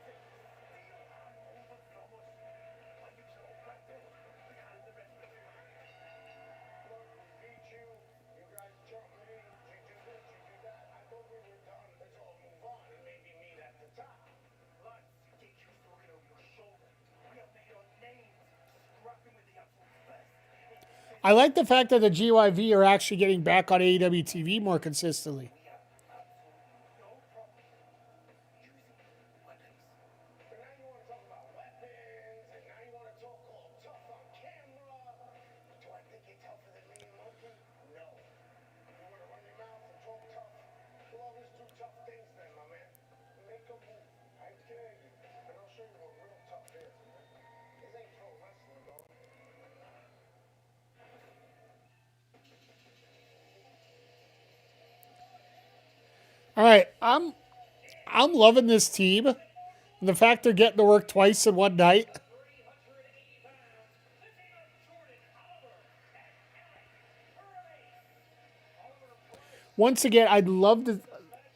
to steal our overcomers. Are you so practical? The kind of the rest of it. Look, we beat you. You guys jumped me. You do this, you do that. I thought we were done. Let's all move on and maybe meet at the top. Let's get you looking over your shoulder. We have made our names scrapping with the absolute best. I like the fact that the GYV are actually getting back on AEW TV more consistently. We have absolutely no problem using weapons. So now you want to talk about weapons, and now you want to talk all tough. All right, I'm loving this team. And the fact they're getting to work twice in one night. Once again, I'd love to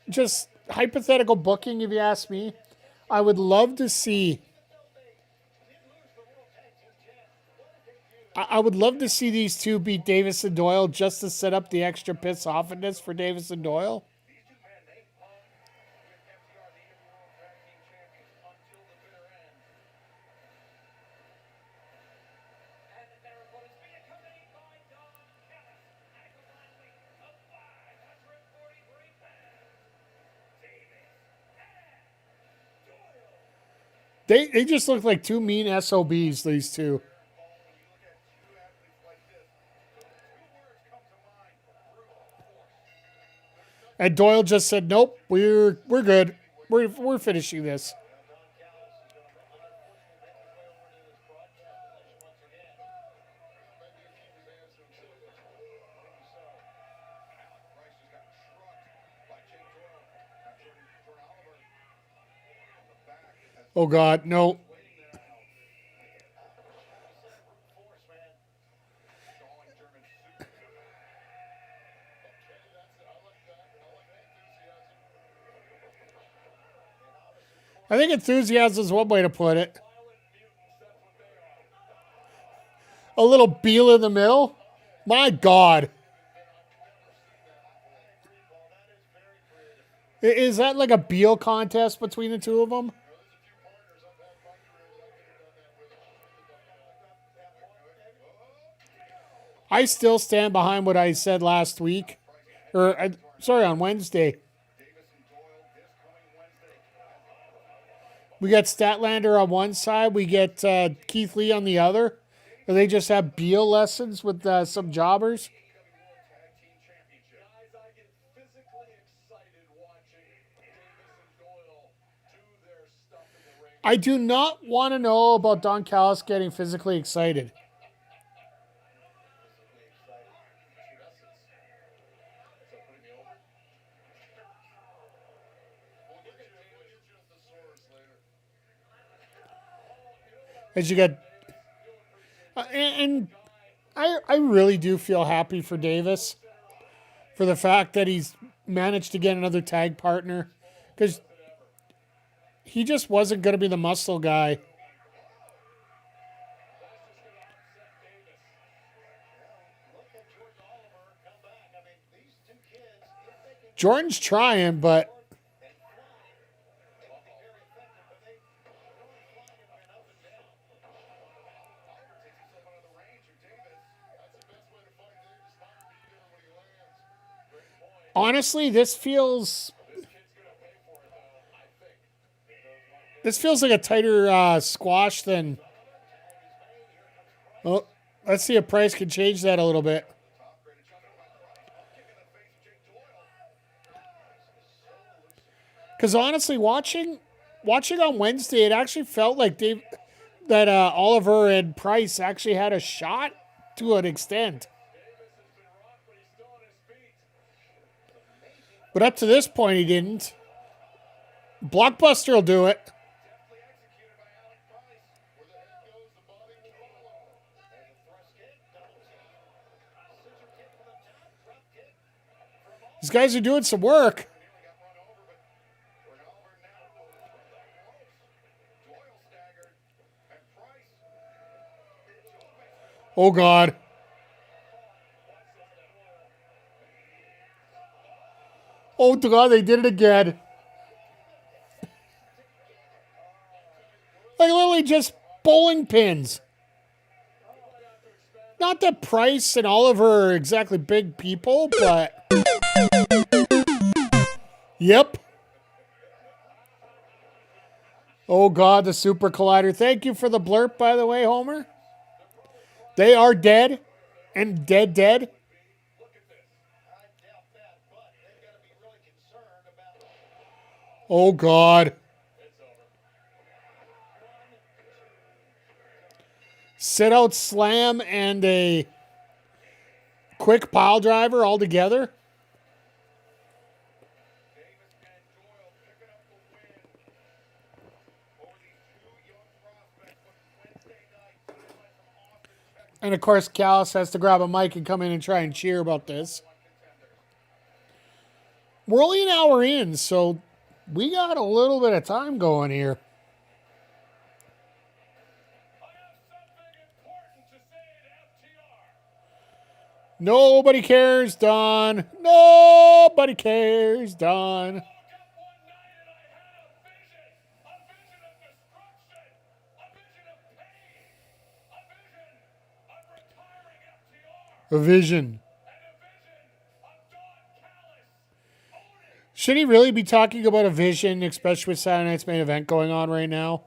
just hypothetical booking if you ask me. I would love to see. I would love to see these two beat Davis and Doyle just to set up the extra piss offness for Davis and Doyle. These two men, they hung with FTR, the AEW World Tag Team Champions, until the bitter end. And their opponents being accompanied by Don Callis, ankle last week of 543 pounds. Davis and Doyle. They just look like two mean SOBs, these two. And Doyle just said, "Nope, we're good. We're finishing this." Oh God, no. I think enthusiasm is one way to put it. A little Beal in the middle. My God. Is that like a Beal contest between the two of them? I still stand behind what I said last week. On Wednesday. We got Statlander on one side. We get Keith Lee on the other. And they just have Beal lessons with some jobbers. I do not want to know about Don Callis getting physically excited. As you got, and I really do feel happy for Davis for the fact that he's managed to get another tag partner, because he just wasn't going to be the muscle guy. Jordan's trying, but honestly, this feels like a tighter squash than. Well, let's see if Price can change that a little bit. Because honestly, watching on Wednesday, it actually felt like Oliver and Price actually had a shot to an extent. But up to this point, he didn't. Blockbuster will do it. These guys are doing some work. Oh, God. Oh, God, they did it again. Like literally just bowling pins. Not that Price and Oliver are exactly big people, but... Yep. Oh, God, the Super Collider. Thank you for the blurb, by the way, Homer. They are dead. And dead. Oh, God. Sit out slam and a quick pile driver all together. And of course, Callis has to grab a mic and come in and try and cheer about this. We're only an hour in, so we got a little bit of time going here. Nobody cares, Don. Nobody cares, Don. A vision. Should he really be talking about a vision, especially with Saturday Night's main event going on right now?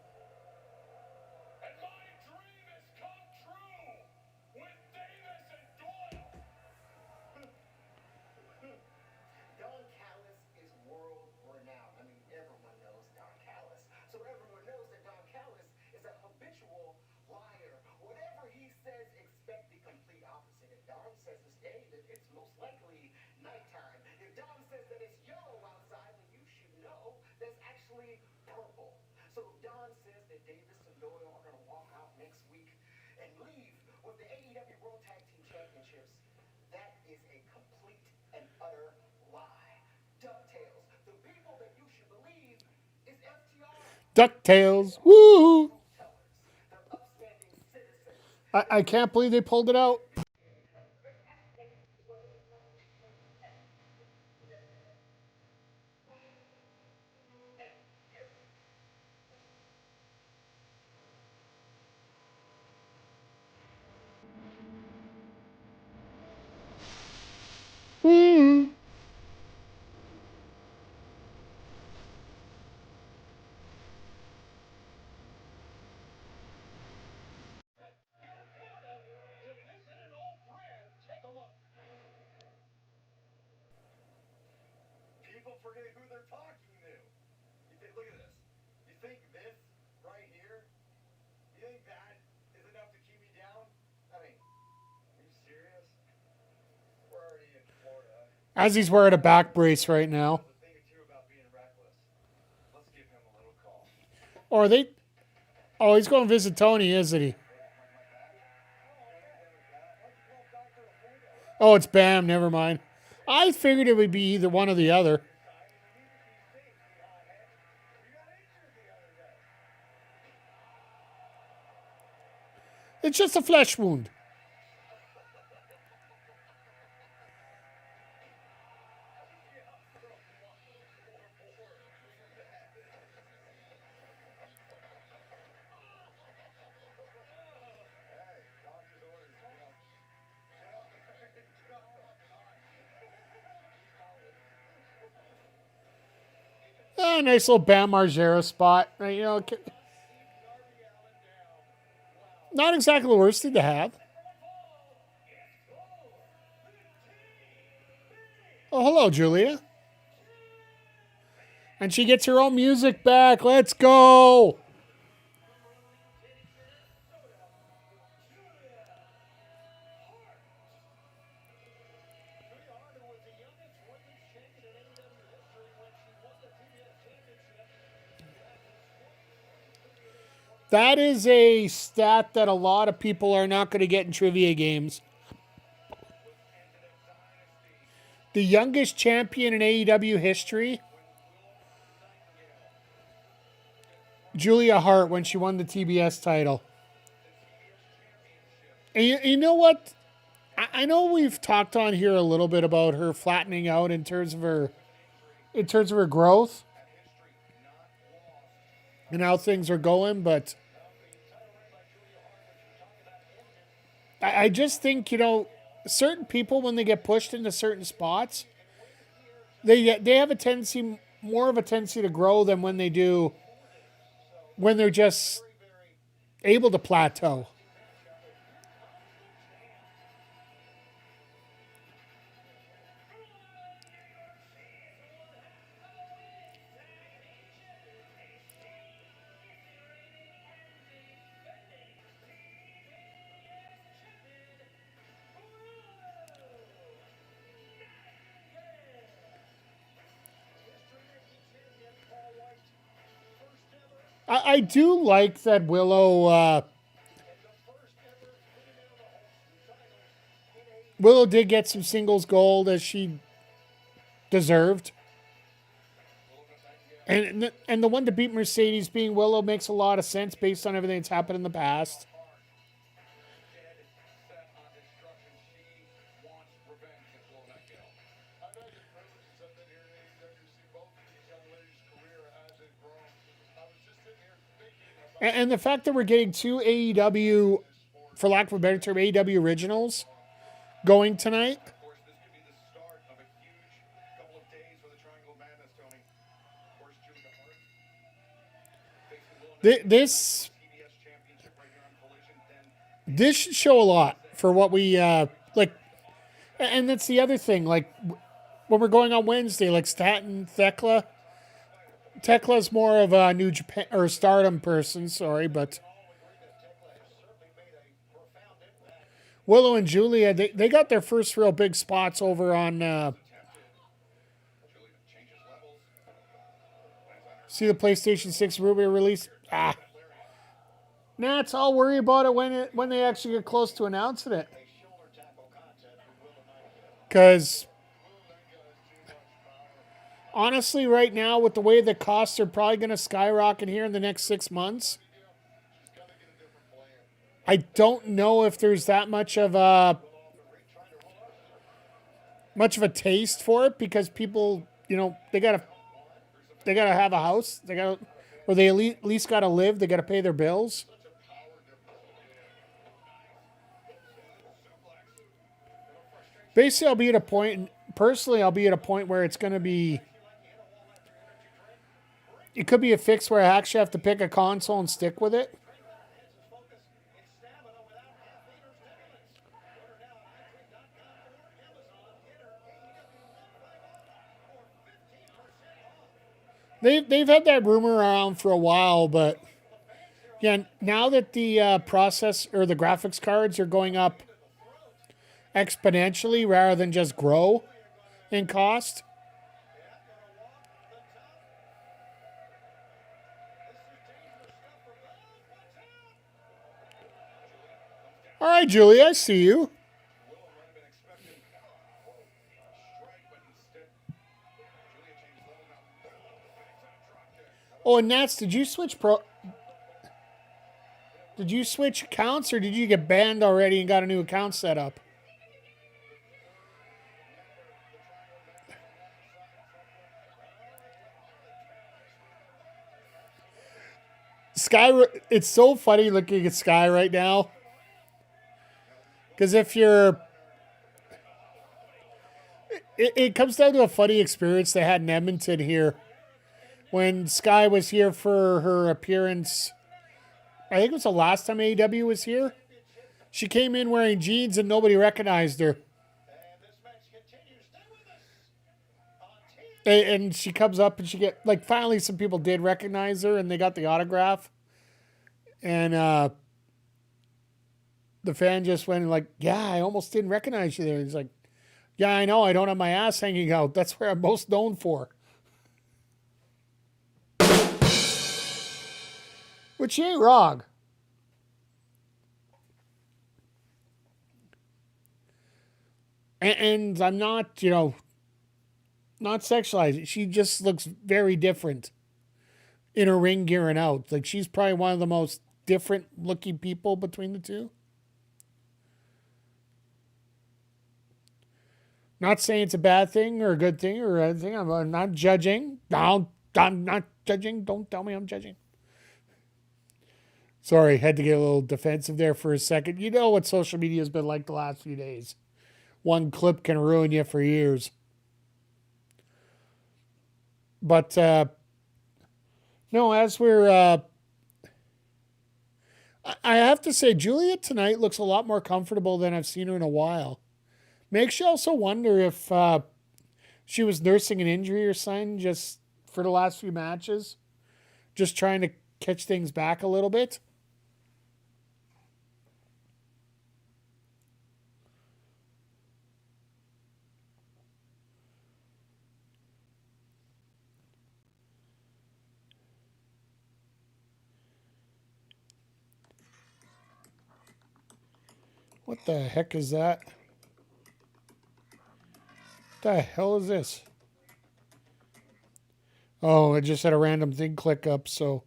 Don Callis is world renowned. I mean, everyone knows Don Callis. So everyone knows that Don Callis is a habitual liar. Whatever he says, expect the complete opposite. If Don says it's day, then it's most likely nighttime. If Don says that it's yellow outside, then you should know that's actually purple. So if Don says that Davis and Doyle are going to walk out next week and leave with the AEW World Tag Team Championships, that is a complete and utter lie. DuckTales, the people that you should believe is FTR. DuckTales. Woo! They're upstanding citizens. I can't believe they pulled it out. People forget who they're talking to. Look at this. You think this right here? You think that is enough to keep me down? I mean, are you serious? We're already in Florida. As he's wearing a back brace right now. A thing or two about being reckless. Let's give him a little call. Or they... Oh, he's going to visit Tony, isn't he? Oh, it's Bam. Never mind. I figured it would be either one or the other. It's just a flesh wound. Nice little Bam Margera spot. You know, not exactly the worst thing to have. Oh, hello, Julia. And she gets her own music back. Let's go. That is a stat that a lot of people are not going to get in trivia games. The youngest champion in AEW history, Julia Hart, when she won the TBS title. And you know what? I know we've talked on here a little bit about her flattening out in terms of her growth and how things are going, but I just think, you know, certain people, when they get pushed into certain spots, they have a tendency, more of a tendency to grow than when they're just able to plateau. I do like that Willow Willow did get some singles gold as she deserved. And the one to beat Mercedes being Willow makes a lot of sense based on everything that's happened in the past. And the fact that we're getting two AEW, for lack of a better term, AEW originals going tonight. This should show a lot for what we like, and that's the other thing. Like when we're going on Wednesday, like Staten Thekla. Tekla's more of a New Japan or Stardom person, sorry, but Willow and Julia, they got their first real big spots over on. See the PlayStation 6 Ruby release? Nats, I'll worry about it when they actually get close to announcing it. Because honestly, right now, with the way the costs are probably going to skyrocket here in the next 6 months, I don't know if there's that much of a taste for it because people, they gotta have a house, or they at least gotta live, they gotta pay their bills. Basically, I'll be at a point where it's going to be. It could be a fix where I actually have to pick a console and stick with it. They've had that rumor around for a while, but yeah, now that the process or the graphics cards are going up exponentially rather than just grow in cost. All right, Julie, I see you. Oh, and Nats, did you switch accounts or did you get banned already and got a new account set up? Sky, it's so funny looking at Sky right now. Because if you're... It comes down to a funny experience they had in Edmonton here. When Sky was here for her appearance, I think it was the last time AEW was here. She came in wearing jeans and nobody recognized her. And she comes up and finally some people did recognize her and they got the autograph. And the fan just went like, yeah, I almost didn't recognize you there. He's like, yeah, I know. I don't have my ass hanging out. That's where I'm most known for. Which ain't wrong. And I'm not, not sexualizing. She just looks very different in her ring gear and out. Like, she's probably one of the most different looking people between the two. Not saying it's a bad thing or a good thing or anything. I'm not judging. No, I'm not judging. Don't tell me I'm judging. Sorry, had to get a little defensive there for a second. You know what social media has been like the last few days. One clip can ruin you for years. But, no, as we're... I have to say, Julia tonight looks a lot more comfortable than I've seen her in a while. Makes you also wonder if she was nursing an injury or something just for the last few matches. Just trying to catch things back a little bit. What the heck is that? The hell is this? Oh, it just had a random thing click up, so.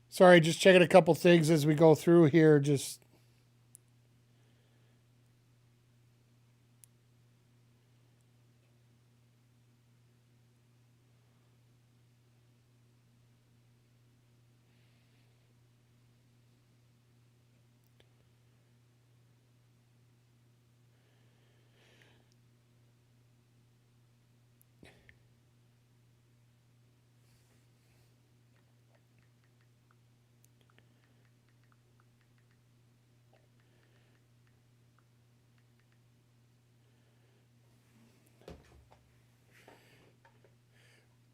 Sorry, just checking a couple things as we go through here. Just.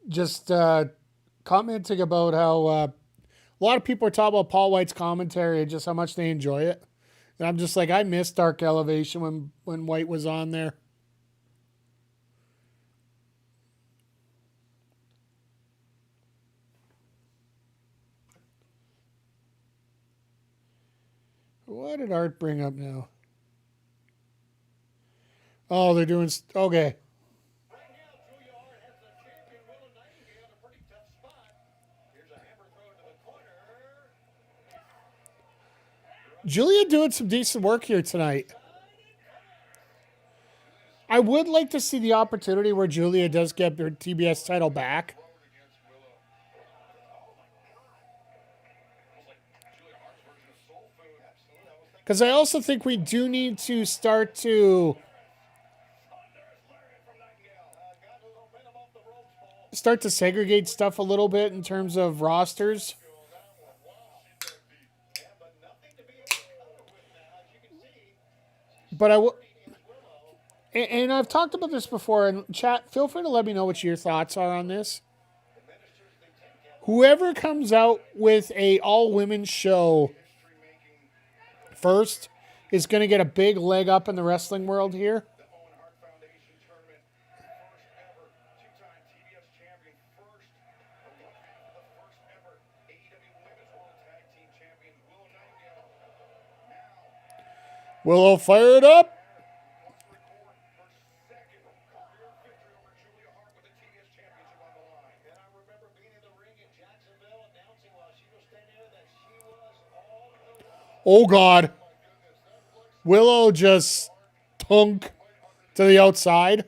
Just commenting about how a lot of people are talking about Paul White's commentary and just how much they enjoy it. And I'm just like, I miss Dark Elevation when White was on there. What did Art bring up now? Oh, they're doing... Okay. Right now, Julia Hart has the champion Willow Nightingale in a pretty tough spot. Here's a hammer throw to the corner. Julia doing some decent work here tonight. I would like to see the opportunity where Julia does get her TBS title back. Because I also think we do need to start to segregate stuff a little bit in terms of rosters. But I will, and I've talked about this before in chat. Feel free to let me know what your thoughts are on this. Whoever comes out with a all-women show first is going to get a big leg up in the wrestling world here. Willow fired up. Oh, God. Willow just tunk to the outside.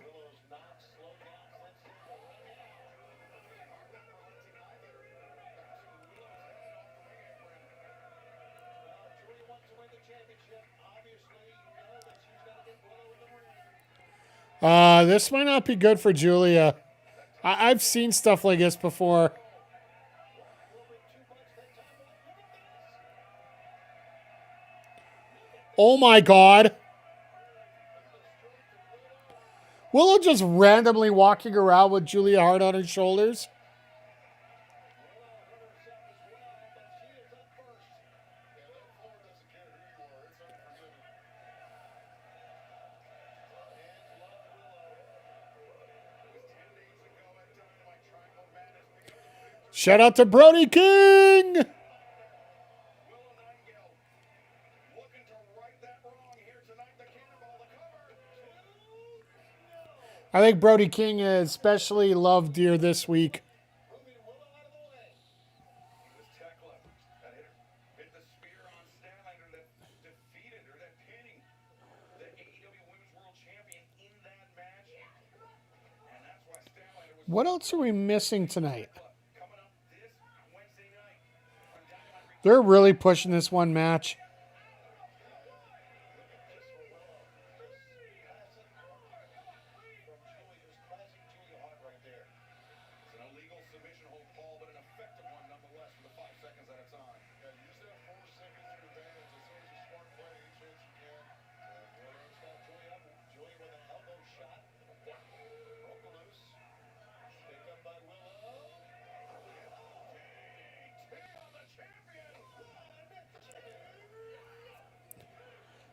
This might not be good for Julia. I've seen stuff like this before. Oh my God. Willow just randomly walking around with Julia Hart on her shoulders. Shout out to Brody King. I think Brody King is especially loved here this week. What else are we missing tonight? They're really pushing this one match.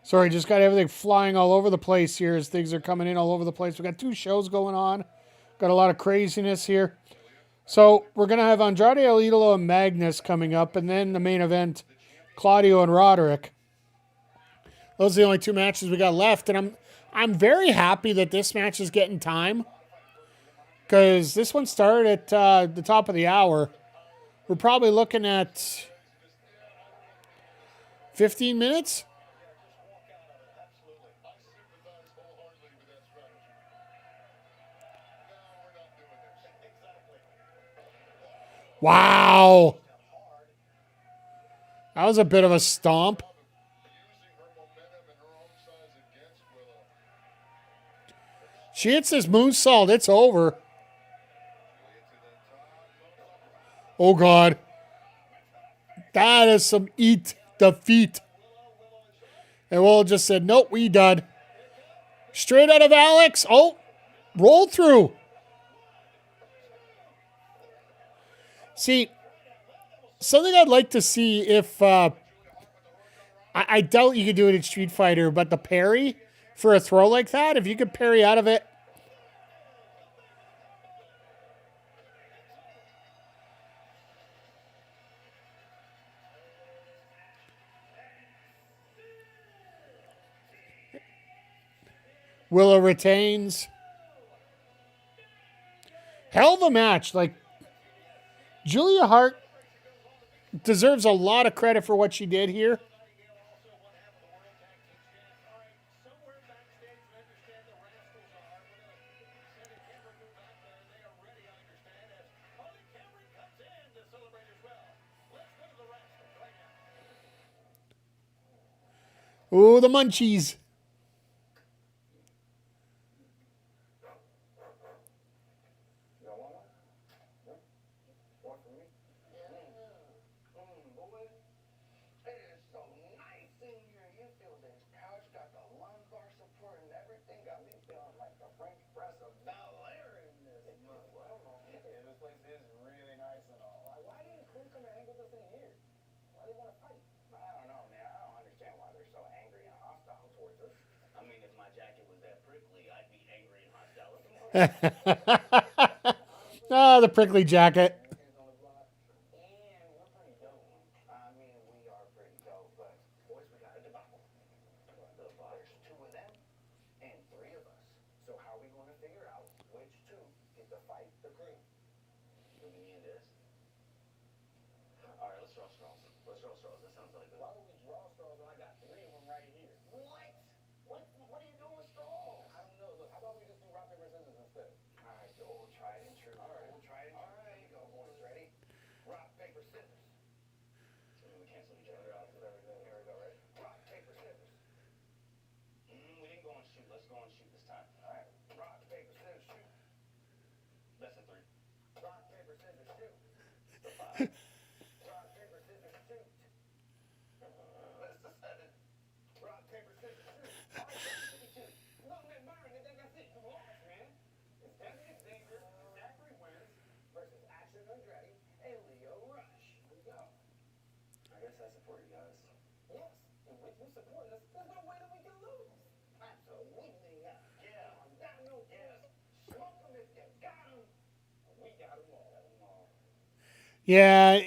Sorry, just got everything flying all over the place here as things are coming in all over the place. We got two shows going on. Got a lot of craziness here. So we're going to have Andrade El Idolo and Magnus coming up, and then the main event, Claudio and Roderick. Those are the only two matches we got left, and I'm very happy that this match is getting time, because this one started at the top of the hour. We're probably looking at 15 minutes. Wow. That was a bit of a stomp. She hits this moonsault. It's over. Oh, God. That is some eat defeat. And Will just said, nope, we done. Straight out of Alex. Oh, roll through. See, something I'd like to see if, I doubt you could do it in Street Fighter, but the parry for a throw like that, if you could parry out of it. Willow retains. Hell of a match. Like, Julia Hart deserves a lot of credit for what she did here. Ooh, the munchies. Ah, the prickly jacket. Yeah,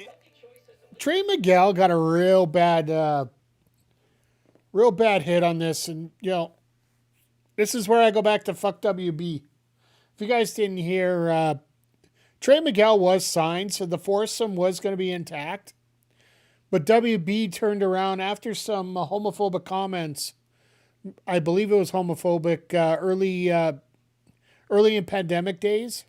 Trey Miguel got a real bad hit on this, and this is where I go back to fuck WB. If you guys didn't hear, Trey Miguel was signed, so the foursome was going to be intact, but WB turned around after some homophobic comments. I believe it was homophobic early in pandemic days.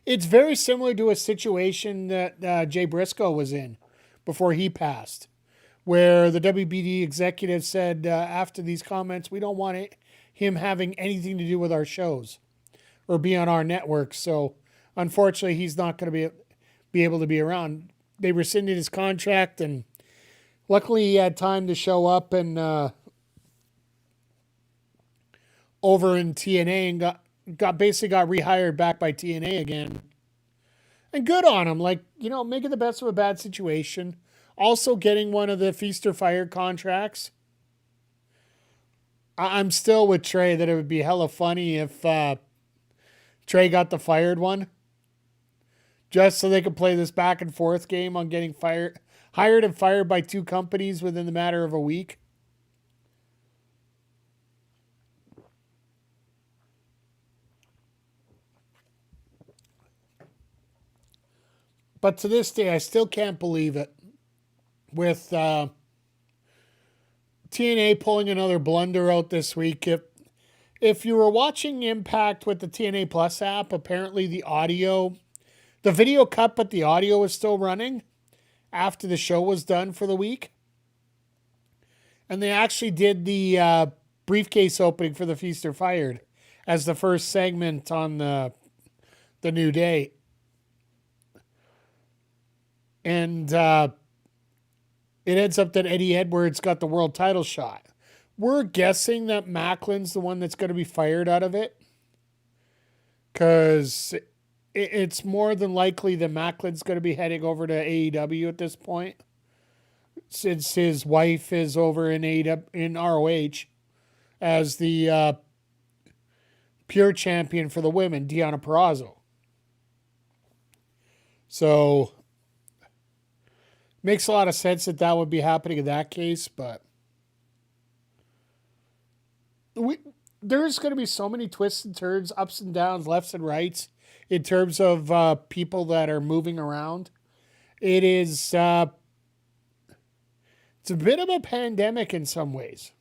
It's very similar to a situation that Jay Briscoe was in before he passed, where the WBD executive said after these comments, we don't want him having anything to do with our shows or be on our network. So unfortunately, he's not going to be able to be around. They rescinded his contract, and luckily he had time to show up and over in TNA and got rehired back by TNA again. And good on him. Like, making the best of a bad situation. Also getting one of the Feast or Fire contracts. I'm still with Trey that it would be hella funny if Trey got the fired one. Just so they could play this back and forth game on getting hired and fired by two companies within the matter of a week. But to this day, I still can't believe it. With TNA pulling another blunder out this week. If you were watching Impact with the TNA Plus app, apparently the video cut, but the audio was still running after the show was done for the week. And they actually did the briefcase opening for the Feast or Fired as the first segment on the new day. And it ends up that Eddie Edwards got the world title shot. We're guessing that Macklin's the one that's going to be fired out of it. Because it's more than likely that Macklin's going to be heading over to AEW at this point. Since his wife is over in ROH as the pure champion for the women, Deonna Purrazzo. So makes a lot of sense that would be happening in that case, but there's going to be so many twists and turns, ups and downs, lefts and rights in terms of people that are moving around. It is it's a bit of a pandemic in some ways.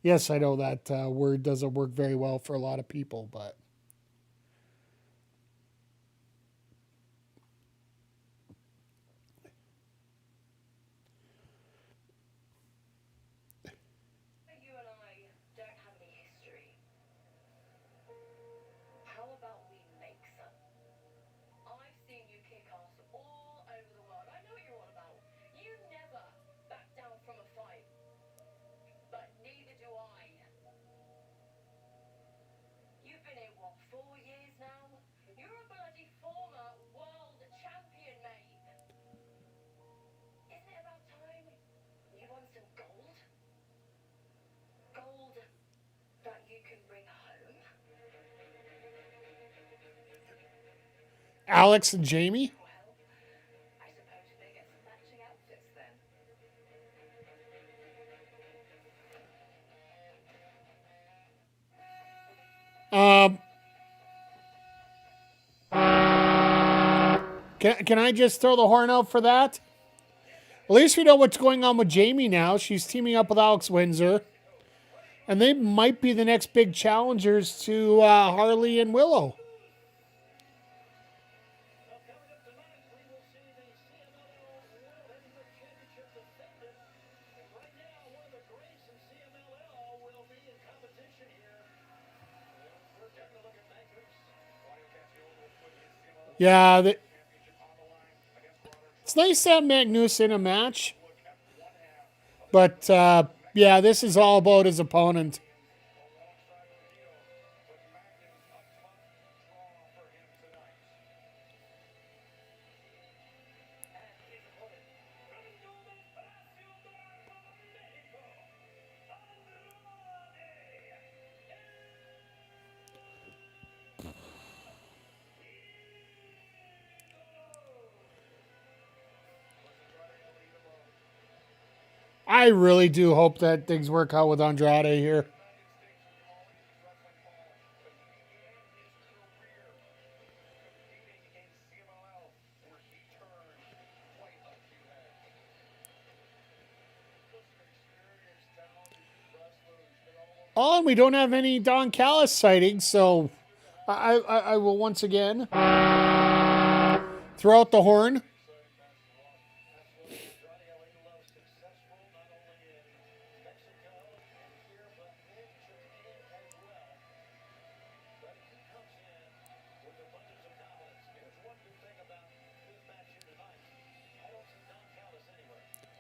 Yes, I know that word doesn't work very well for a lot of people, but You and I don't have any history. How about we make some? I've seen you kick ass all over the world. I know what you're all about. You never back down from a fight. But neither do I. You've been here, what, 4 years now? You're a bloody former world champion, mate. Isn't it about time you won some gold? Gold that you can bring home? Alex and Jamie? Well, I suppose they get some matching outfits then. Can I just throw the horn out for that? At least we know what's going on with Jamie now. She's teaming up with Alex Windsor. And they might be the next big challengers to Harley and Willow. Coming up tonight, we will see the CMLL World Heavyweight Championship defended. And right now, one of the greats in CMLL will be in competition here. We're taking a look at Magnus. Claudio will put his CMLL Yeah, championship on the line against Robert. it's nice to have Magnus in a match. But, yeah, this is all about his opponent. Alongside Roddy, but Magnus, a tough draw for him tonight. And his opponent, from Domas Palacio de Mexico, I really do hope that things work out with Andrade here. Oh, and we don't have any Don Callis sightings, so I will once again throw out the horn.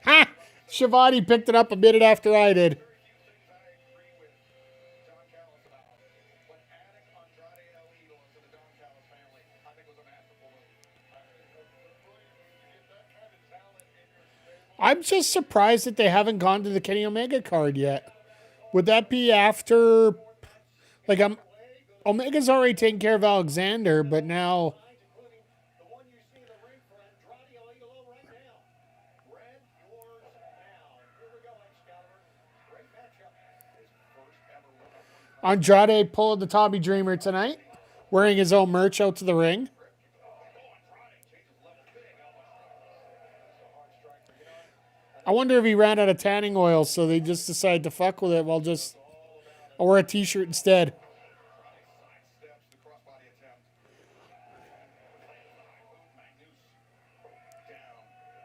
Ha! Shivani picked it up a minute after I did. I'm just surprised that they haven't gone to the Kenny Omega card yet. Would that be after? Like Omega's already taken care of Alexander, but now including the one you see in the ring for Andrade El Idolo right now. Red, yours now. Here we go, Excalibur. Great matchup. His first ever one-on-one. Andrade pulling the Tommy Dreamer tonight, wearing his own merch out to the ring. I wonder if he ran out of tanning oil, so they just decided to fuck with it. I'll wear a t-shirt instead. Sidesteps the crossbody attempt. Magnus down.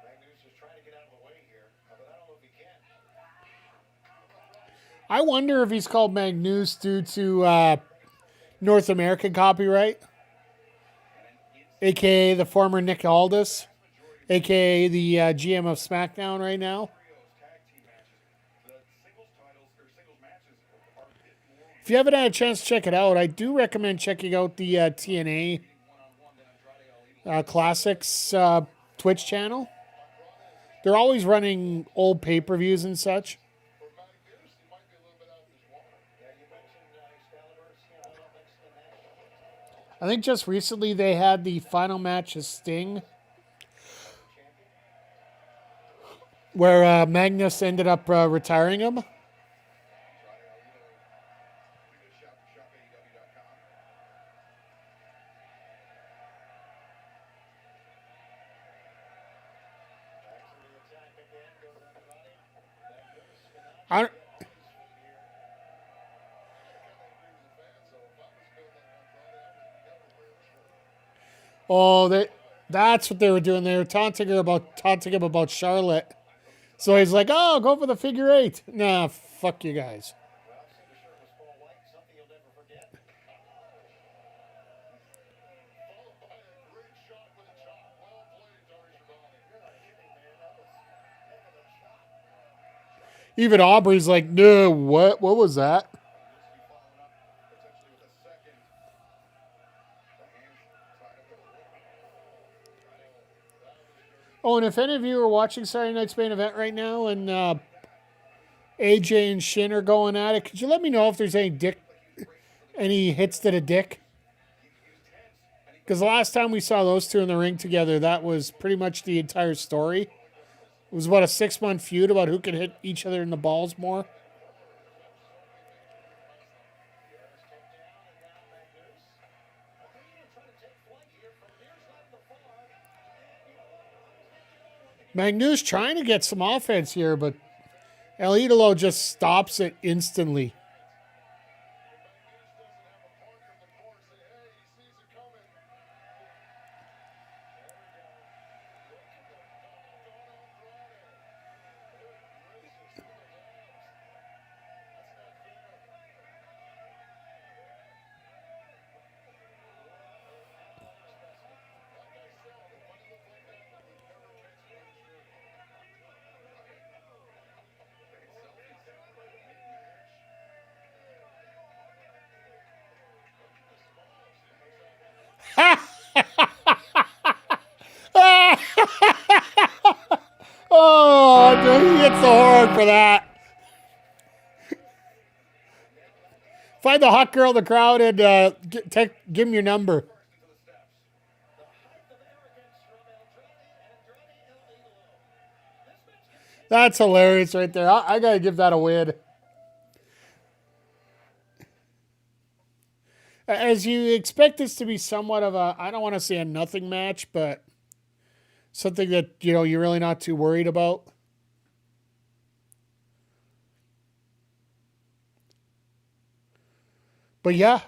Magnus is trying to get out of the way here, but I don't know if he can. I wonder if he's called Magnus due to North American copyright, a.k.a. the former Nick Aldis, a.k.a. the GM of SmackDown right now. Tag team matches. The singles titles or singles matches are a bit more If you haven't had a chance to check it out, I do recommend checking out the TNA Classics Twitch channel. They're always running old pay-per-views and such. for Magnus. He might be a little bit out of his water. Yeah, you mentioned Excalibur's, next to match. I think just recently they had the final match of Sting, where Magnus ended up retiring him. Shop AEW.com. Back to the attack again. Goes Andrade. Magnus cannot I don't, that's what they were doing. They were taunting him about Charlotte. So he's like, "Oh, go for the figure eight." Nah, fuck you guys. Well, said the shirt was full of white, something you'll never forget. Followed by a great shot with a chop. Well played, Tony Schiavone. You're not kidding, man. That was heck of a shot. Even Aubrey's like, "No, what? What was that?" This be followed up potentially with a second. The hand side of it. Oh, and if any of you are watching Saturday Night's Main Event right now, and AJ and Shin are going at it, could you let me know if there's any hits to the dick? Because the last time we saw those two in the ring together, that was pretty much the entire story. It was about a 6-month feud about who could hit each other in the balls more. Magnus trying to get some offense here, but El Idolo just stops it instantly. Oh, he hits the horn for that. Find the hot girl in the crowd and give him your number. That's hilarious right there. I got to give that a win. As you expect this to be somewhat of a, I don't want to say a nothing match, but something that, you're really not too worried about. But yeah,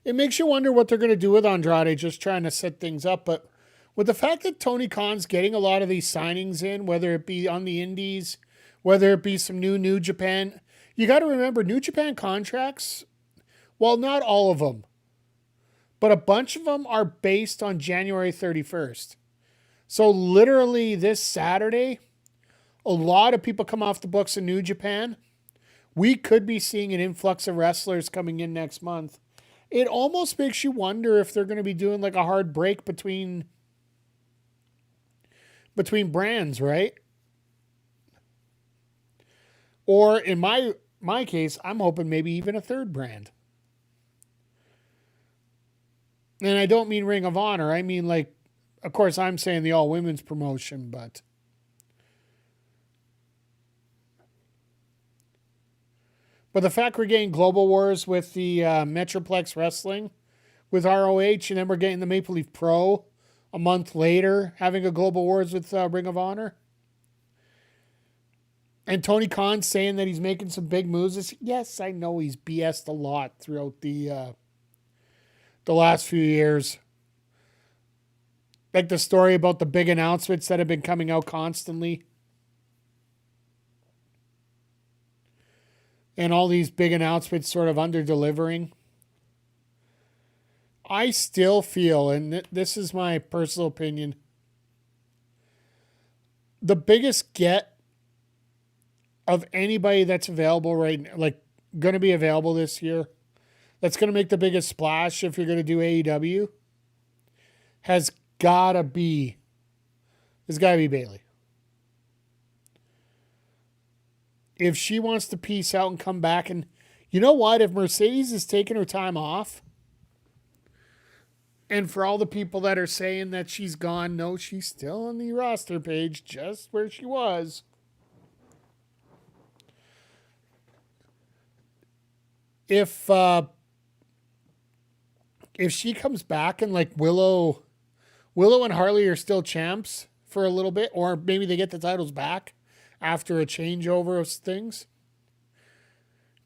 it makes you wonder what they're going to do with Andrade, just trying to set things up. But with the fact that Tony Khan's getting a lot of these signings in, whether it be on the indies, whether it be some New Japan, you got to remember New Japan contracts, well, not all of them, but a bunch of them are based on January 31st. So literally this Saturday, a lot of people come off the books in New Japan. We could be seeing an influx of wrestlers coming in next month. It almost makes you wonder if they're going to be doing like a hard break between brands, right? Or in my my case, I'm hoping maybe even a third brand. And I don't mean Ring of Honor. I mean, like, of course, I'm saying the all women's promotion, but the fact we're getting Global Wars with the Metroplex Wrestling with ROH, and then we're getting the Maple Leaf Pro a month later, having a Global Wars with Ring of Honor. And Tony Khan saying that he's making some big moves. Yes, I know he's BS'd a lot throughout the last few years. Like the story about the big announcements that have been coming out constantly. And all these big announcements sort of under-delivering. I still feel, and this is my personal opinion, the biggest get of anybody that's available right now, like going to be available this year, that's going to make the biggest splash if you're going to do AEW, has got to be Bayley. If she wants to peace out and come back, and you know what? If Mercedes is taking her time off, and for all the people that are saying that she's gone, no, she's still on the roster page, just where she was. If she comes back and like Willow and Harley are still champs for a little bit, or maybe they get the titles back after a changeover of things.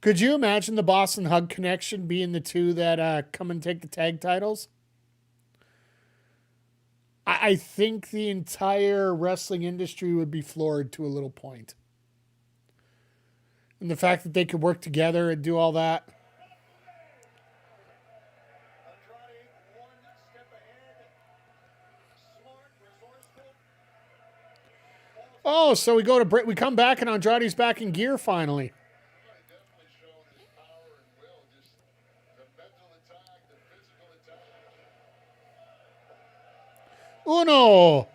Could you imagine the Boston Hug Connection being the two that come and take the tag titles? I think the entire wrestling industry would be floored to a little point. And the fact that they could work together and do all that. Oh, so we go to break. We come back and Andrade's back in gear finally. Uno,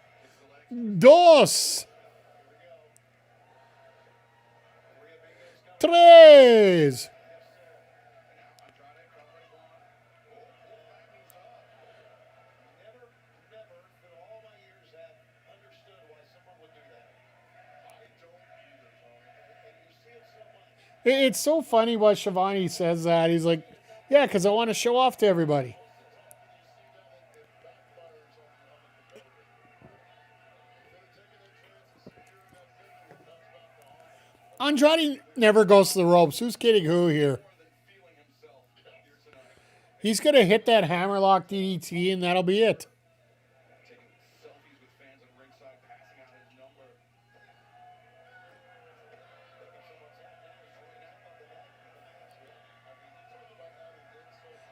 dos, tres. It's so funny what Shivani says that. He's like, yeah, because I want to show off to everybody. Andrade never goes to the ropes. Who's kidding who here? He's going to hit that hammerlock DDT, and that'll be it.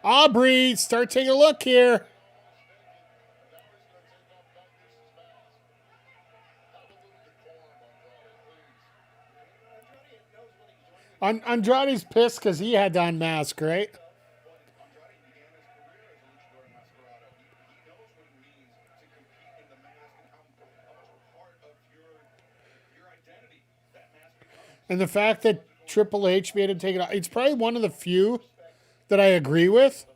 Aubrey, start taking a look here. Andrade's pissed because he had to unmask, right? And the fact that Triple H made him take it off, it's probably one of the few that I agree with.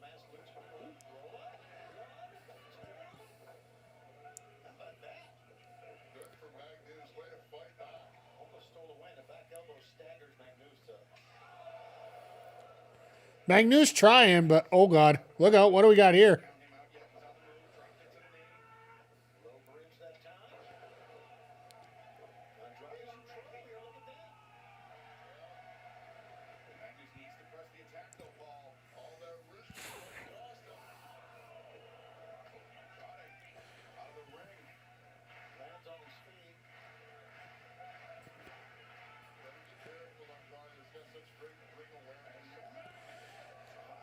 Magnus trying, but oh God, look out. What do we got here?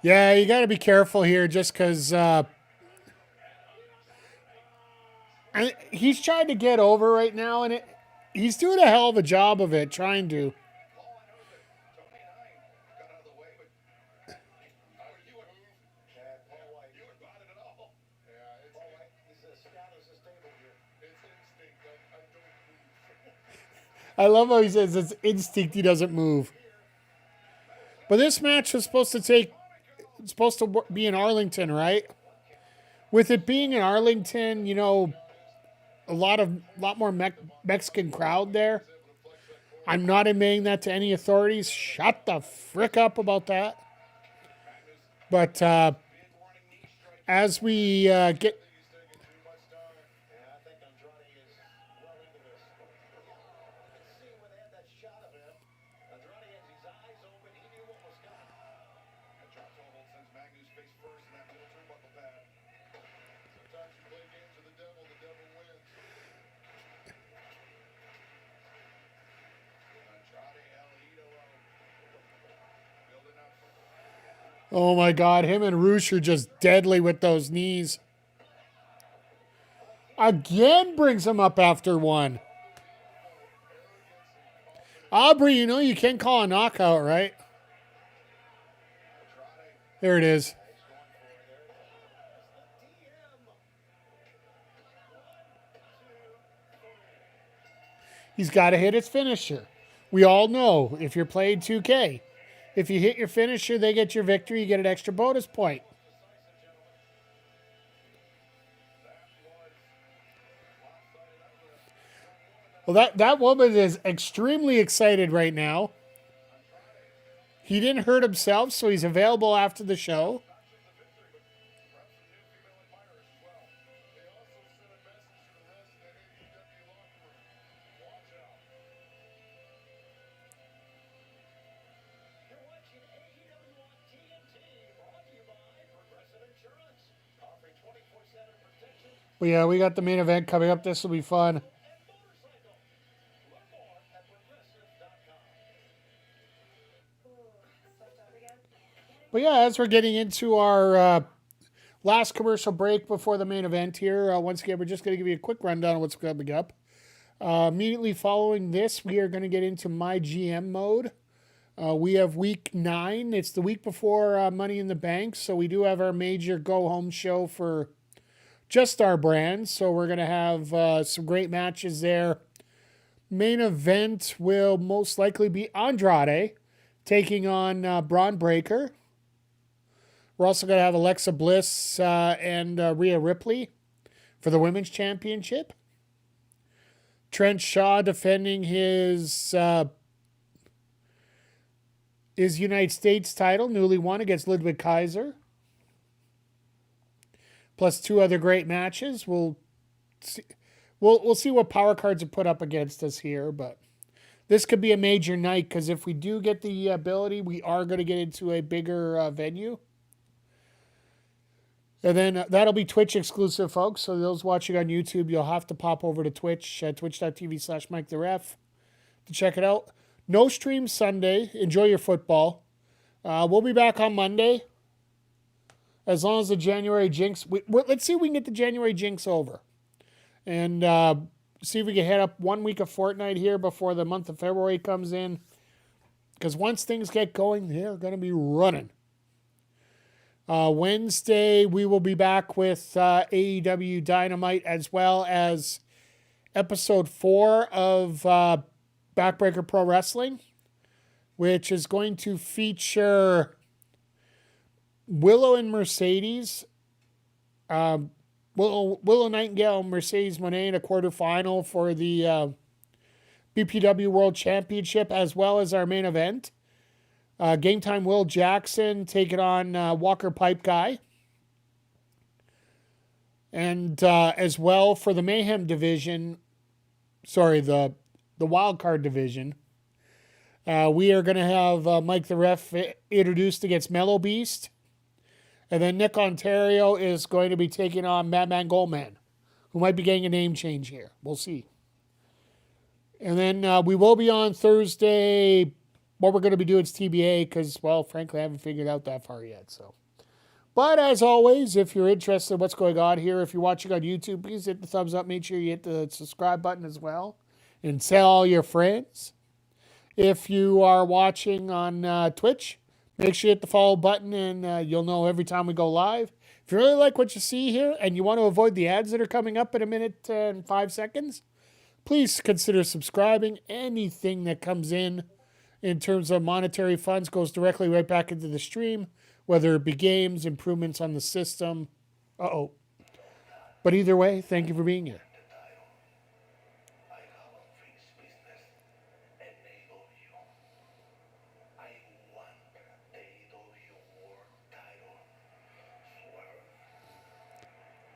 Yeah, you got to be careful here just because he's trying to get over right now, and he's doing a hell of a job of it, trying to. I love how he says it's instinct he doesn't move. But this match was supposed to be in Arlington, right? With it being in Arlington, a lot more Mexican crowd there. I'm not admitting that to any authorities. Shut the frick up about that. But as we get. Oh my God, him and Roosh are just deadly with those knees. Again brings him up after one. Aubrey, you can call a knockout, right? There it is. He's got to hit his finisher. We all know if you're playing 2K, if you hit your finisher, they get your victory, you get an extra bonus point. Well, that woman is extremely excited right now. He didn't hurt himself, so he's available after the show. Well, yeah, we got the main event coming up. This will be fun. But yeah, as we're getting into our last commercial break before the main event here, once again, we're just going to give you a quick rundown of what's coming up. Immediately following this, we are going to get into my GM mode. We have week 9. It's the week before Money in the Bank, so we do have our major go-home show for just our brand. So we're going to have some great matches there. Main event will most likely be Andrade taking on Braun Breaker. We're also going to have Alexa Bliss and Rhea Ripley for the Women's Championship. Trent Shaw defending his United States title, newly won, against Ludwig Kaiser. Plus 2 other great matches. We'll see what power cards are put up against us here, but this could be a major night because if we do get the ability, we are going to get into a bigger venue. And then that'll be Twitch exclusive, folks. So those watching on YouTube, you'll have to pop over to Twitch at twitch.tv/MikeTheRef to check it out. No stream Sunday. Enjoy your football. We'll be back on Monday. As long as the January jinx... let's see if we can get the January jinx over. And see if we can head up 1 week of Fortnite here before the month of February comes in. Because once things get going, they're going to be running. Wednesday, we will be back with AEW Dynamite as well as episode 4 of Backbreaker Pro Wrestling, which is going to feature Willow and Mercedes. Willow Nightingale and Mercedes Moné in a quarterfinal for the BPW World Championship, as well as our main event. Game Time Will Jackson taking on Walker Pipe Guy. And as well for the Mayhem division, the wild card division, we are going to have Mike the Ref introduced against Mellow Beast. And then Nick Ontario is going to be taking on Madman Goldman, who might be getting a name change here. We'll see. And then we will be on Thursday. What we're going to be doing is TBA because, well, frankly, I haven't figured out that far yet. So, but as always, if you're interested in what's going on here, if you're watching on YouTube, please hit the thumbs up. Make sure you hit the subscribe button as well. And tell all your friends. If you are watching on Twitch, make sure you hit the follow button and you'll know every time we go live. If you really like what you see here and you want to avoid the ads that are coming up in a minute and 5 seconds, please consider subscribing. Anything that comes in in terms of monetary funds goes directly right back into the stream, whether it be games, improvements on the system. Uh-oh. But either way, thank you for being here. I have unfinished business in AEW. I want AEW World Title. Swerve.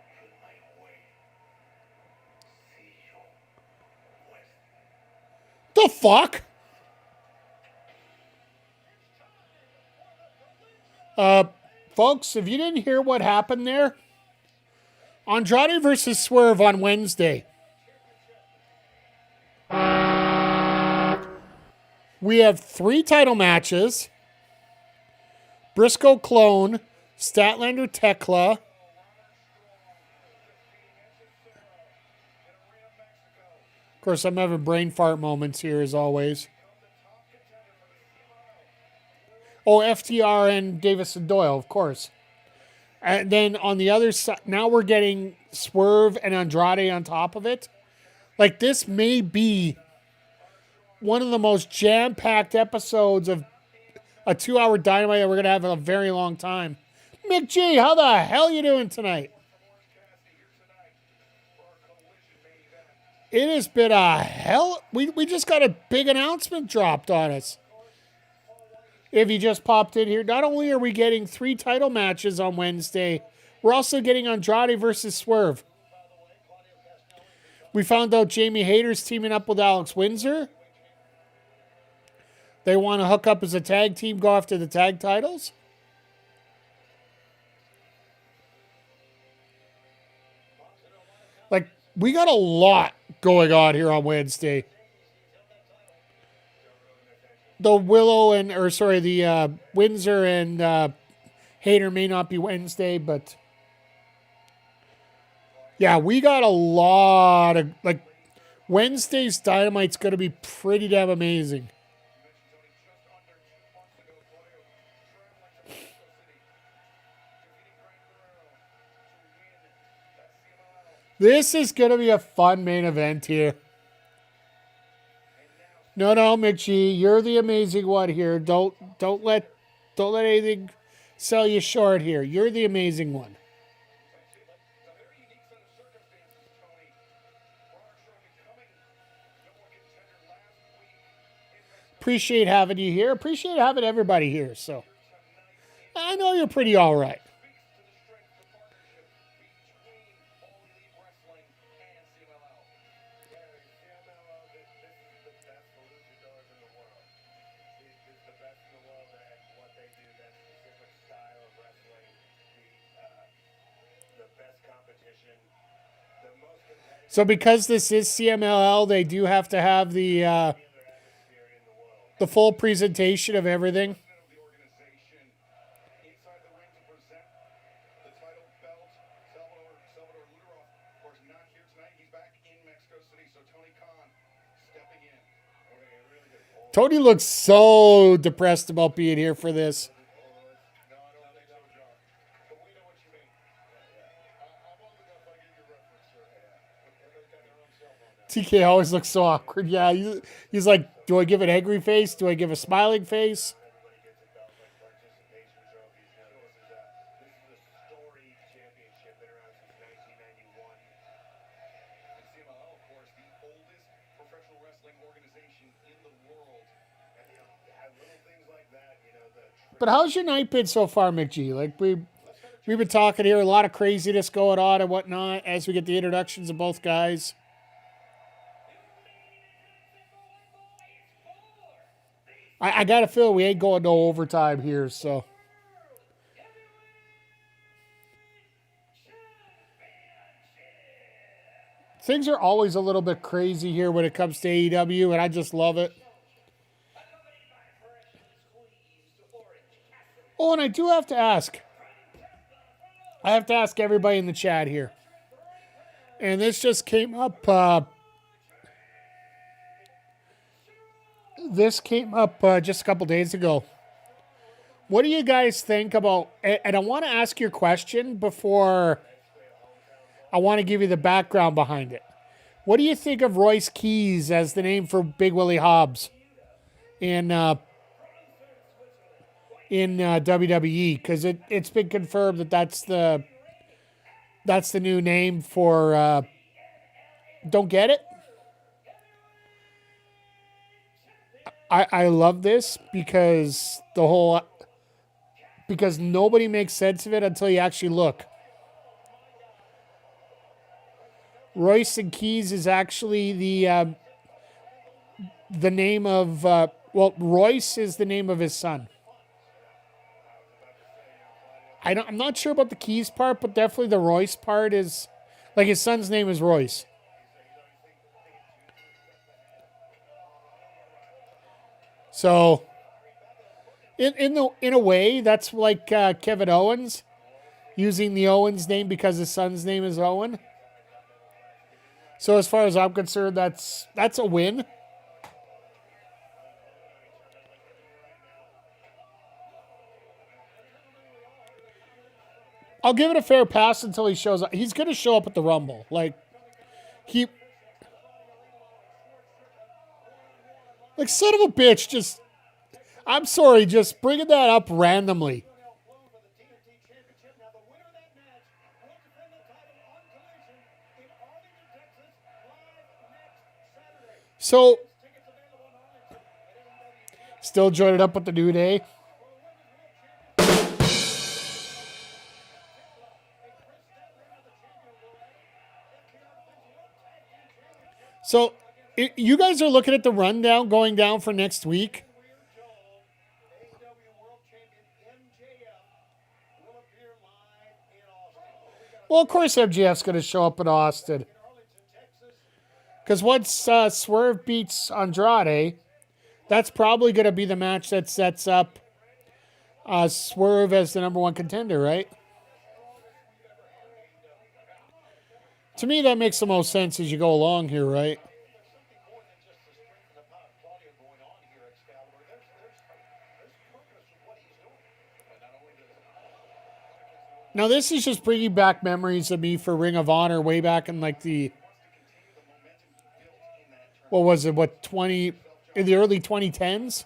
Shoot my way. See you, West. The fuck? Folks, if you didn't hear what happened there, Andrade versus Swerve on Wednesday. We have 3 title matches. Briscoe Clone, Statlander Tekla. Of course, I'm having brain fart moments here as always. Oh, FTR and Davison Doyle, of course. And then on the other side, now we're getting Swerve and Andrade on top of it. Like, this may be one of the most jam-packed episodes of a 2-hour Dynamite that we're going to have in a very long time. Mick G, how the hell you doing tonight? It has been a hell. We just got a big announcement dropped on us. If you just popped in here, not only are we getting 3 title matches on Wednesday, we're also getting Andrade versus Swerve. We found out Jamie Hayter's teaming up with Alex Windsor. They want to hook up as a tag team, go after the tag titles. Like, we got a lot going on here on Wednesday. The Windsor and Hayter may not be Wednesday, but yeah, we got a lot of, like, Wednesday's Dynamite's going to be pretty damn amazing. This is going to be a fun main event here. No, Mitchie, you're the amazing one here. Don't let anything sell you short here. You're the amazing one. Appreciate having you here. Appreciate having everybody here. So I know you're pretty all right. So because this is CMLL, they do have to have the full presentation of everything. Tony looks so depressed about being here for this. TK always looks so awkward. Yeah, he's like, do I give an angry face? Do I give a smiling face? But how's your night been so far, McG? Like, we've been talking here, a lot of craziness going on and whatnot as we get the introductions of both guys. I got a feel we ain't going no overtime here, so. Things are always a little bit crazy here when it comes to AEW, and I just love it. Oh, and I do have to ask. I have to ask everybody in the chat here. And this just came up. Just a couple days ago. What do you guys think about? And I want to ask your question before I want to give you the background behind it. What do you think of Royce Keys as the name for Big Willie Hobbs? in WWE, because it's been confirmed that that's the new name for. Don't get it? I love this because because nobody makes sense of it until you actually look. Royce and Keys is actually the name of Royce is the name of his son. I'm not sure about the Keys part, but definitely the Royce part is like his son's name is Royce. So, in a way, that's like Kevin Owens using the Owens name because his son's name is Owen. So as far as I'm concerned, that's a win. I'll give it a fair pass until he shows up. He's going to show up at the Rumble. Like son of a bitch, just, I'm sorry, just bringing that up randomly. So, still joined up with the New Day. So, you guys are looking at the rundown going down for next week. Well, of course MJF's going to show up in Austin. Because once Swerve beats Andrade, that's probably going to be the match that sets up Swerve as the number one contender, right? To me, that makes the most sense as you go along here, right? Now, this is just bringing back memories of me for Ring of Honor way back in like the, what was it, in the early 2010s?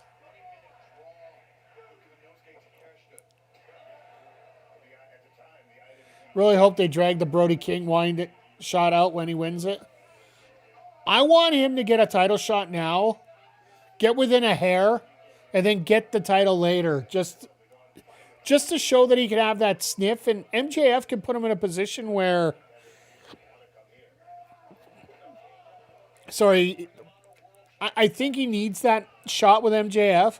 Really hope they drag the Brody King shot out when he wins it. I want him to get a title shot now, get within a hair, and then get the title later. Just to show that he can have that sniff, and MJF can put him in a position where, I think he needs that shot with MJF.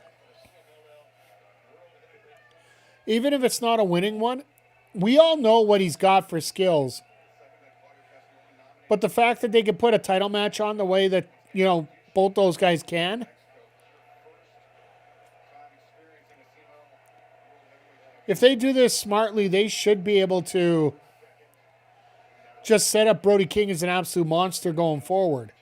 Even if it's not a winning one, we all know what he's got for skills. But the fact that they can put a title match on the way that, both those guys can. If they do this smartly, they should be able to just set up Brody King as an absolute monster going forward.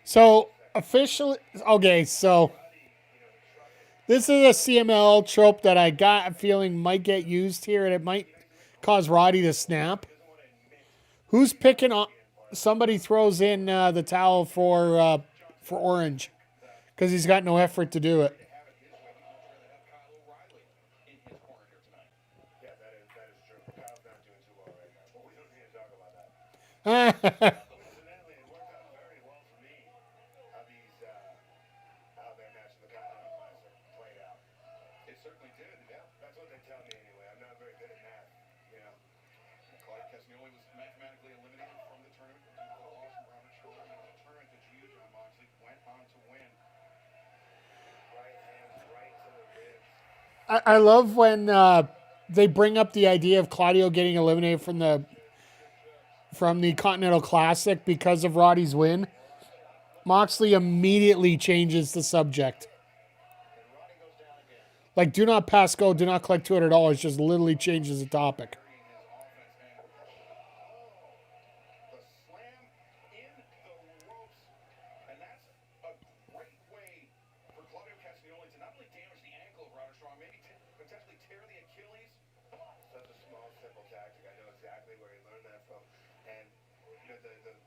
So, officially, okay, so this is a CML trope that I got a feeling might get used here, and it might cause Roddy to snap. Who's picking on? Somebody throws in the towel for Orange because he's got no effort to do it. I love when they bring up the idea of Claudio getting eliminated from the Continental Classic because of Roddy's win. Moxley immediately changes the subject. Like, do not pass go, do not collect $200. Just literally changes the topic. The slam in the ropes. And that's a great way for Claudio to not only damage the ankle of Roddy Strong, maybe potentially tear the Achilles. Such a small, simple tactic. I know exactly where he learned that from. And the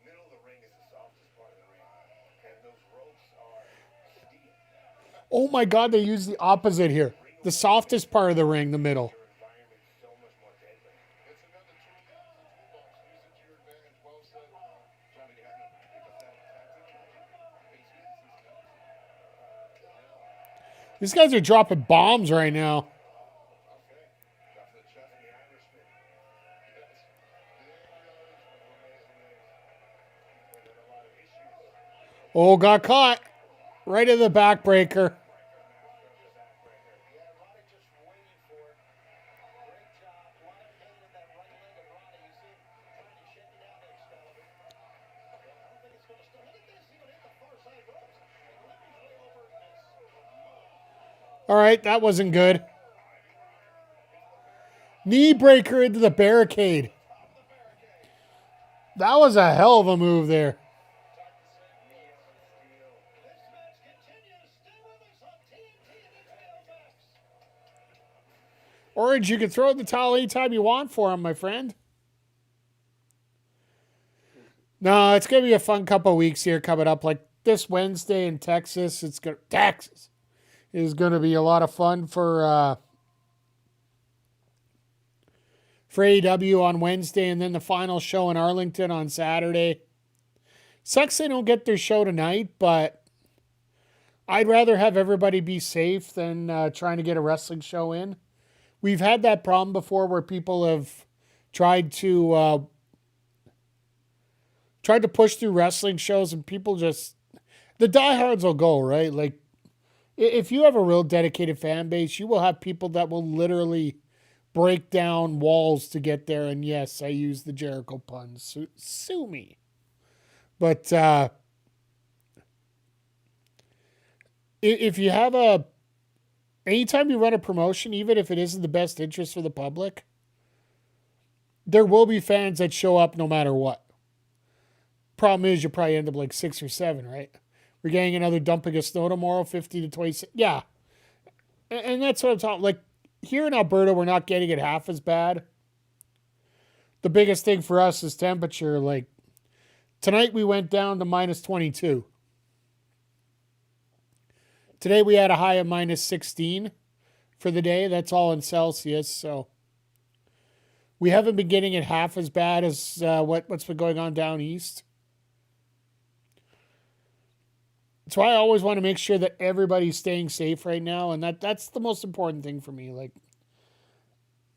middle of the ring is the softest part of the ring. And those ropes are steel. Oh my God, they use the opposite here. The softest part of the ring, the middle. Your environment so much more deadly. It's another tool in the toolbox. Use it to your advantage. Well said. Johnny, do you have to pick up that tactic? These guys are dropping bombs right now. Okay. Got to the chest and the Irishman. Yes. There he is. With a lot of issues. Oh, got caught. Right in the backbreaker. Yeah, Roddy just waiting for it. Great job. A lot of pain in that right leg of Roddy. You see him trying to shake it down there, Excalibur. I don't think it's going to stop. Look at this. He's going to hit the far side ropes. And Levy's way over this. All right, that wasn't good. Knee breaker into the barricade. That was a hell of a move there. This match continues. Stay with us on TNT and HBO Max. Orange, you can throw in the towel anytime you want for him, my friend. No, it's going to be a fun couple of weeks here coming up. Like this Wednesday in Texas, Texas is going to be a lot of fun for AEW on Wednesday, and then the final show in Arlington on Saturday. Sucks they don't get their show tonight, but I'd rather have everybody be safe than trying to get a wrestling show in. We've had that problem before where people have tried to push through wrestling shows, and people just, the diehards will go, right? Like, if you have a real dedicated fan base, you will have people that will literally break down walls to get there. And yes, I use the Jericho pun. Sue me. But if you have anytime you run a promotion, even if it isn't the best interest for the public, there will be fans that show up no matter what. Problem is, you probably end up like 6 or 7, right? We're getting another dumping of snow tomorrow, 50 to 26. Yeah. And that's what I'm talking. Like, here in Alberta, we're not getting it half as bad. The biggest thing for us is temperature. Like, tonight we went down to minus 22. Today we had a high of minus 16 for the day. That's all in Celsius. So we haven't been getting it half as bad as what's been going on down east. That's why I always want to make sure that everybody's staying safe right now, and that's the most important thing for me. Like,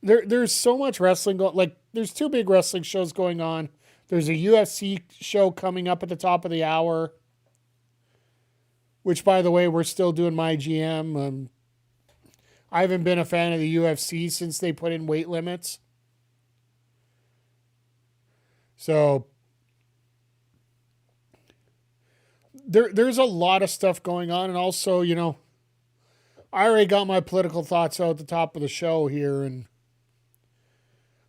there's so much wrestling going. Like, there's 2 big wrestling shows going on. There's a UFC show coming up at the top of the hour, which, by the way, we're still doing my GM. I haven't been a fan of the UFC since they put in weight limits. So there's a lot of stuff going on. And also, I already got my political thoughts out at the top of the show here. And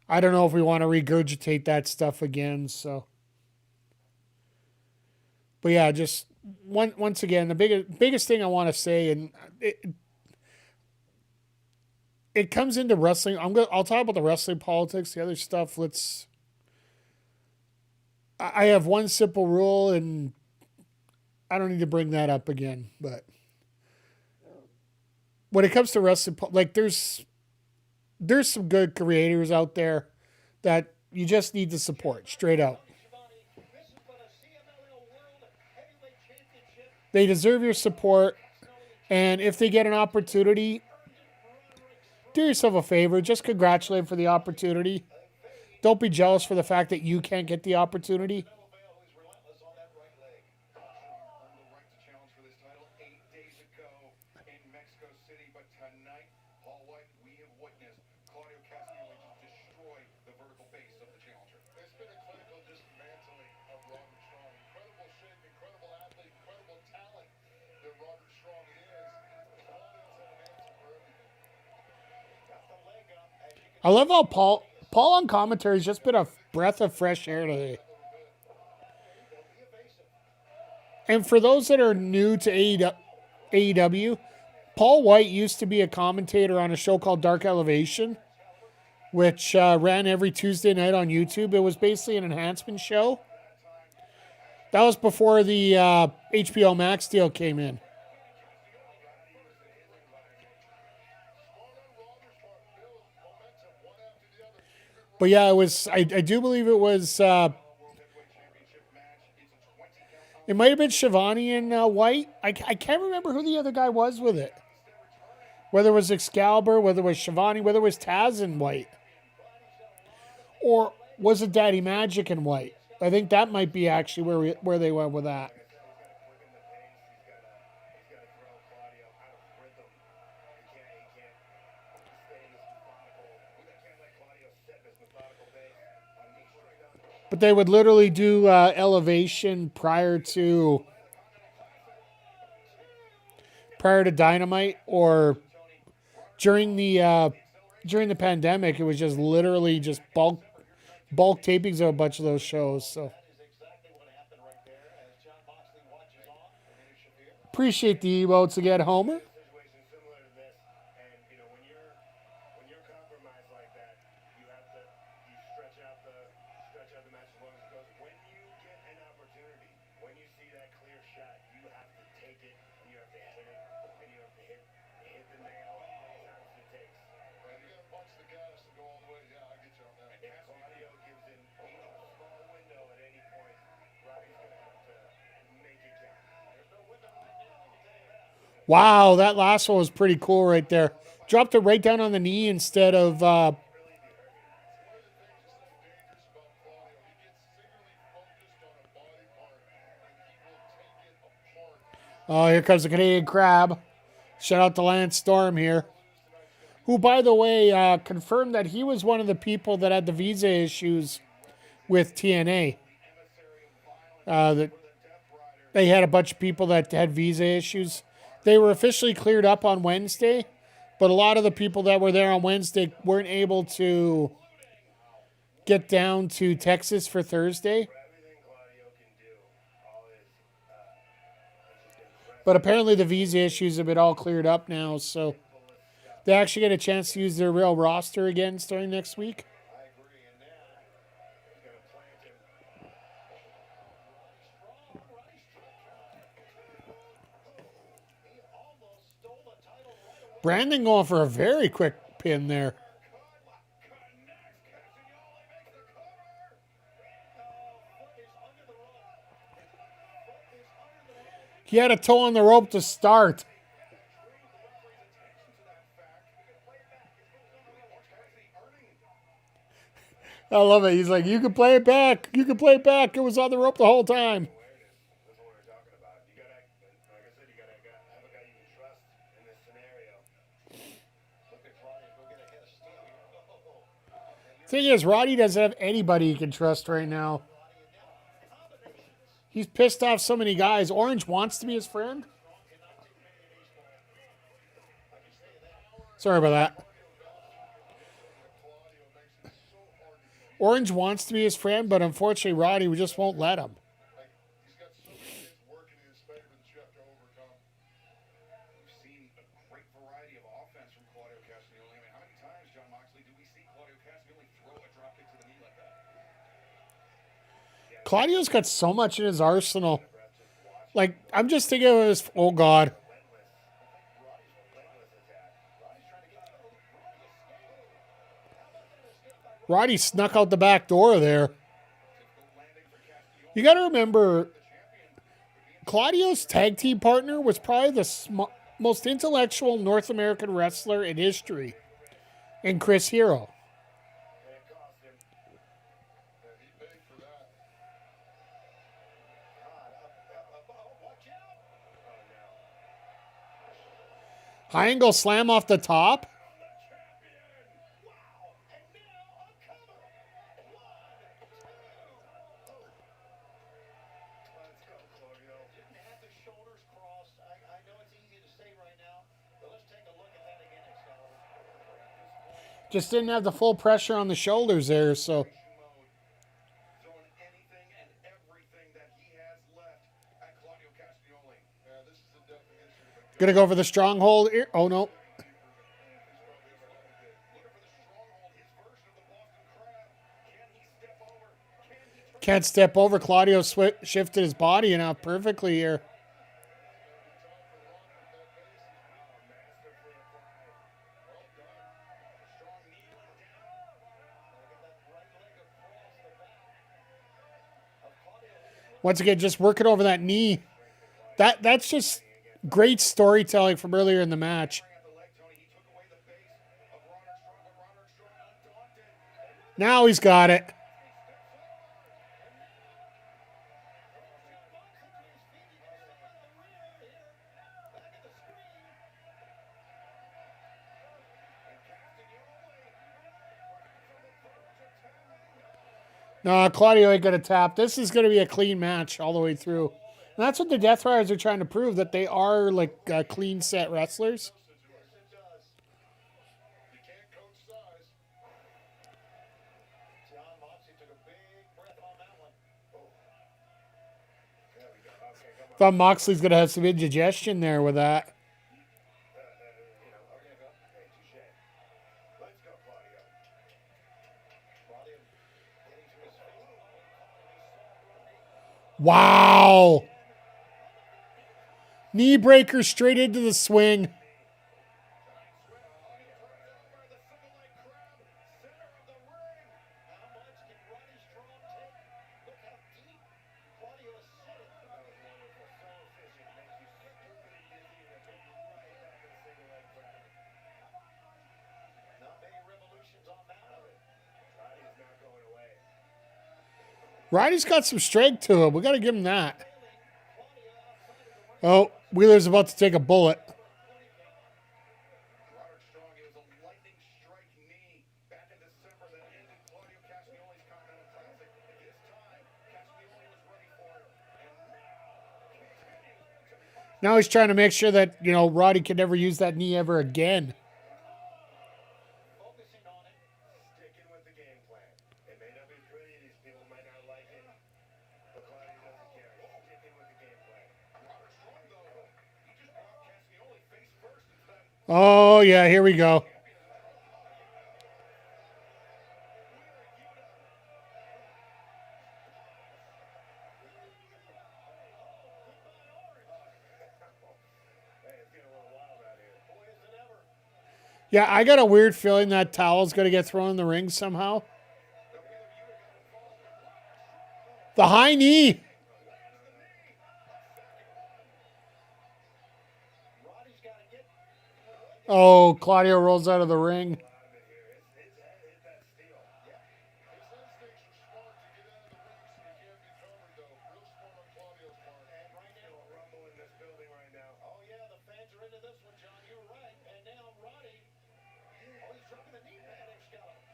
I don't know if we want to regurgitate that stuff again. So, but yeah, just once again, the biggest thing I want to say, and it comes into wrestling. I'll talk about the wrestling politics. The other stuff, I have one simple rule, and I don't need to bring that up again. But when it comes to wrestling, like there's some good creators out there that you just need to support straight out. They deserve your support, and if they get an opportunity, do yourself a favor. Just congratulate them for the opportunity. Don't be jealous for the fact that you can't get the opportunity. I love how Paul on commentary has just been a breath of fresh air today. And for those that are new to AEW, Paul White used to be a commentator on a show called Dark Elevation, which ran every Tuesday night on YouTube. It was basically an enhancement show. That was before the HBO Max deal came in. But yeah, it was. I do believe it was. It might have been Shivani and White. I can't remember who the other guy was with it. Whether it was Excalibur, whether it was Shivani, whether it was Taz and White. Or was it Daddy Magic and White? I think that might be actually where they went with that. But they would literally do Elevation prior to Dynamite, or during the pandemic. It was just literally just bulk tapings of a bunch of those shows. So appreciate the emotes again, Homer. Wow, that last one was pretty cool right there. Dropped it right down on the knee instead of. Oh, here comes the Canadian Crab. Shout out to Lance Storm here. Who, by the way, confirmed that he was one of the people that had the visa issues with TNA. That they had a bunch of people that had visa issues. They were officially cleared up on Wednesday, but a lot of the people that were there on Wednesday weren't able to get down to Texas for Thursday. But apparently the visa issues have been all cleared up now, so they actually get a chance to use their real roster again starting next week. Brandon going for a very quick pin there. He had a toe on the rope to start. I love it. He's like, you can play it back. You can play it back. It was on the rope the whole time. Thing is, Roddy doesn't have anybody he can trust right now. He's pissed off so many guys. Orange wants to be his friend. Sorry about that. Orange wants to be his friend, but unfortunately, Roddy just won't let him. We've seen a great variety of offense from Claudio Castagnoli. I mean, how many times, John Moxley, do we see Claudio Castagnoli throw a dropkick to the knee like that? Claudio's got so much in his arsenal. Like, I'm just thinking of his. Oh, God. Roddy snuck out the back door there. You got to remember, Claudio's tag team partner was probably the most intellectual North American wrestler in history, in Chris Hero. High angle slam off the top. Just didn't have the full pressure on the shoulders there, so mode, throwing anything and everything that he has left at Claudio Castagnoli. Yeah, this is the definition of a gonna go for the stronghold here. Oh no. looking for the stronghold, his version of the Boston Crab. Can he step over? Can he turn? Can't step over. Claudio shifted his body enough perfectly here. Strong knee went down. Get that right leg across the back of Claudio. Once again, just working over that knee. That's just great storytelling from earlier in the match. At the leg, Tony, he took away the base of Roderick Strong, but Roderick Strong undaunted. Now he's got it. No, Claudio ain't gonna tap. This is gonna be a clean match all the way through. And that's what the Death Riders are trying to prove, that they are like clean set wrestlers. You can't coach size. John Moxley took a big breath on that one. There we go. Okay, come on. Thought Moxley's gonna have some indigestion there with that. Okay, go. Hey, touche. Let's go, Claudio. Claudio getting to his feet. Wow. Knee breaker straight into the swing. Roddy's got some strength to him. We got to give him that. Oh, Wheeler's about to take a bullet. Roderick Strong, it was a lightning strike knee back in December that ended Claudio Castagnoli's Continental Classic. This time, Castagnoli was ready for it. And now Now he's trying to make sure that, Roddy can never use that knee ever again. focusing on it, sticking with the game plan. It may not be pretty, these people might not like it, but Claudio doesn't care. Sticking with the game plan. Roderick Strong, though, he just brought Castagnoli face first into that. Oh, yeah, here we go. Hey, it's getting a little wild out here. Boy, isn't ever. Yeah, I got a weird feeling that towel's going to get thrown in the ring somehow. The high knee. Roddy's got to get Oh, Claudio rolls out of the ring. his head hit that steel. Yeah. His instincts are smart to get out of the ring so he can't be covered, though. Real smart on Claudio's part. And right now, a rumble in this building right now. Oh, yeah, the fans are into this one, John. You were right. And now Roddy. Oh, he's dropping the knee pad, Excalibur.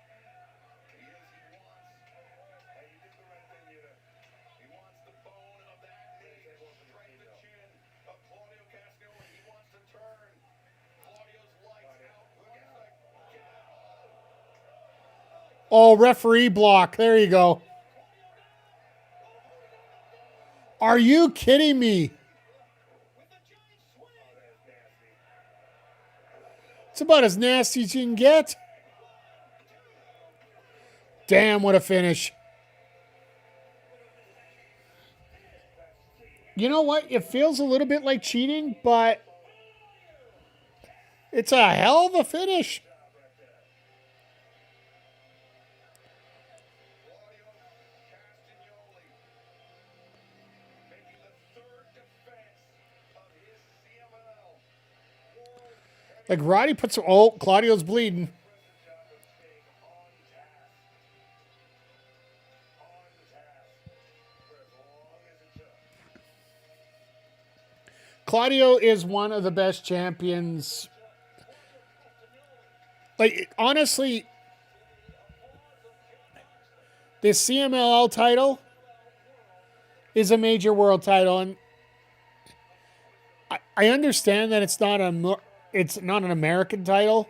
He is. He wants. Hey, you did the right thing, Yuta. He wants the bone of that knee straight the chin of Claudio Castagnoli. He wants to turn. Claudio's lights out. Look at that. Oh, referee block. There you go. Are you kidding me? It's about as nasty as you can get. Damn, what a finish. You know what? It feels a little bit like cheating, but it's a hell of a finish. Claudio Castagnoli making the third defense of his CMLL. Like Roddy puts. Oh, Claudio's bleeding. Impressive job of staying on task. On task for as long as it took. Claudio is one of the best champions. Like, honestly, this CMLL title is a major world title, and I understand that it's not an American title,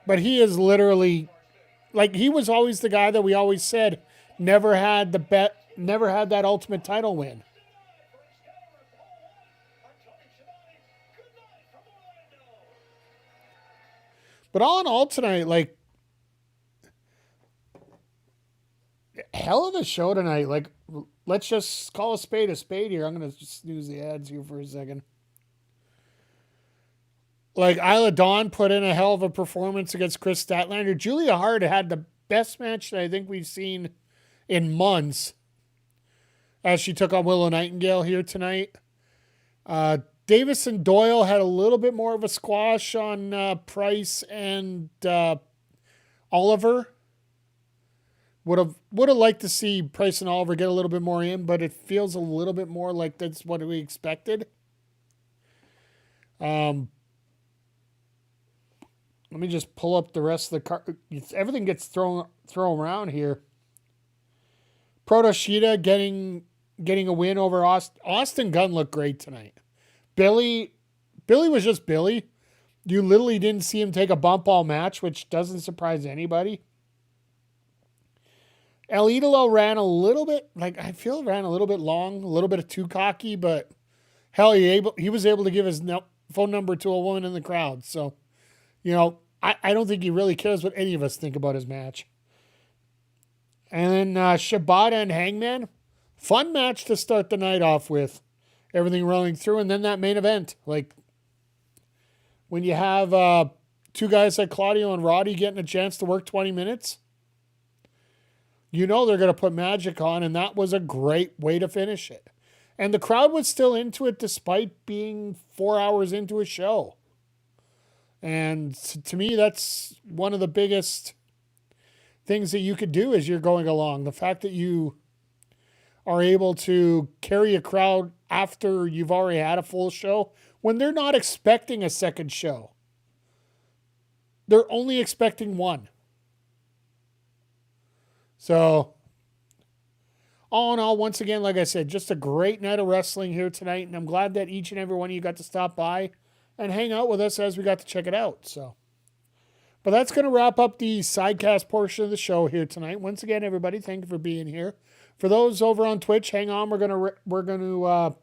But he is literally, like, he was always the guy that we always said never had never had that ultimate title win. But all in all tonight, like, hell of a show tonight. Like, let's just call a spade here. I'm going to just snooze the ads here for a second. Like, Isla Dawn put in a hell of a performance against Chris Statlander. Julia Hart had the best match that I think we've seen in months as she took on Willow Nightingale here tonight. Davis and Doyle had a little bit more of a squash on Price and Oliver. Would have liked to see Price and Oliver get a little bit more in, but it feels a little bit more like that's what we expected. Let me just pull up the rest of the card. Everything gets thrown around here. Protoshita getting a win over Austin. Austin Gunn looked great tonight. Billy was just Billy. You literally didn't see him take a bump all match, which doesn't surprise anybody. El Idolo ran a little bit, ran a little bit long, a little bit of too cocky, but hell, he was able to give his phone number to a woman in the crowd. So, I don't think he really cares what any of us think about his match. And then Shibata and Hangman, fun match to start the night off with. Everything rolling through, and then that main event. Like, when you have two guys like Claudio and Roddy getting a chance to work 20 minutes, they're going to put magic on, and that was a great way to finish it. And the crowd was still into it despite being 4 hours into a show. And to me, that's one of the biggest things that you could do as you're going along. The fact that you are able to carry a crowd after you've already had a full show when they're not expecting a second show. They're only expecting one. So, all in all, once again, like I said, just a great night of wrestling here tonight, and I'm glad that each and every one of you got to stop by and hang out with us as we got to check it out. So, but that's going to wrap up the Sidecast portion of the show here tonight. Once again, everybody, thank you for being here. For those over on Twitch, hang on. We're going to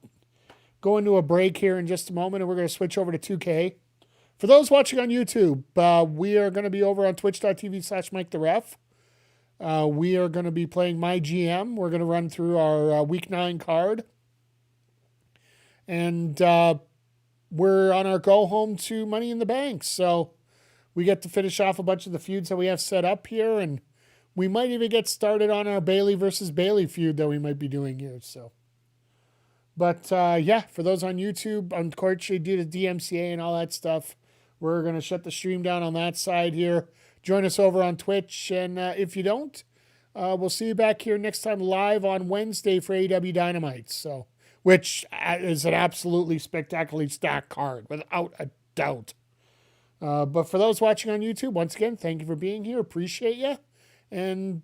go into a break here in just a moment, and we're going to switch over to 2K. For those watching on YouTube, we are going to be over on twitch.tv/MikeTheRef. We are going to be playing My GM. We're going to run through our Week 9 card. And we're on our go home to Money in the Bank. So we get to finish off a bunch of the feuds that we have set up here. And we might even get started on our Bailey versus Bailey feud that we might be doing here. So, but for those on YouTube, unfortunately, due to DMCA and all that stuff, we're going to shut the stream down on that side here. Join us over on Twitch, and if you don't, we'll see you back here next time live on Wednesday for AEW Dynamite. So, which is an absolutely spectacularly stacked card, without a doubt. But for those watching on YouTube, once again, thank you for being here. Appreciate you. And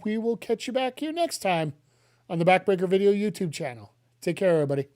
we will catch you back here next time on the Backbreaker Video YouTube channel. Take care, everybody.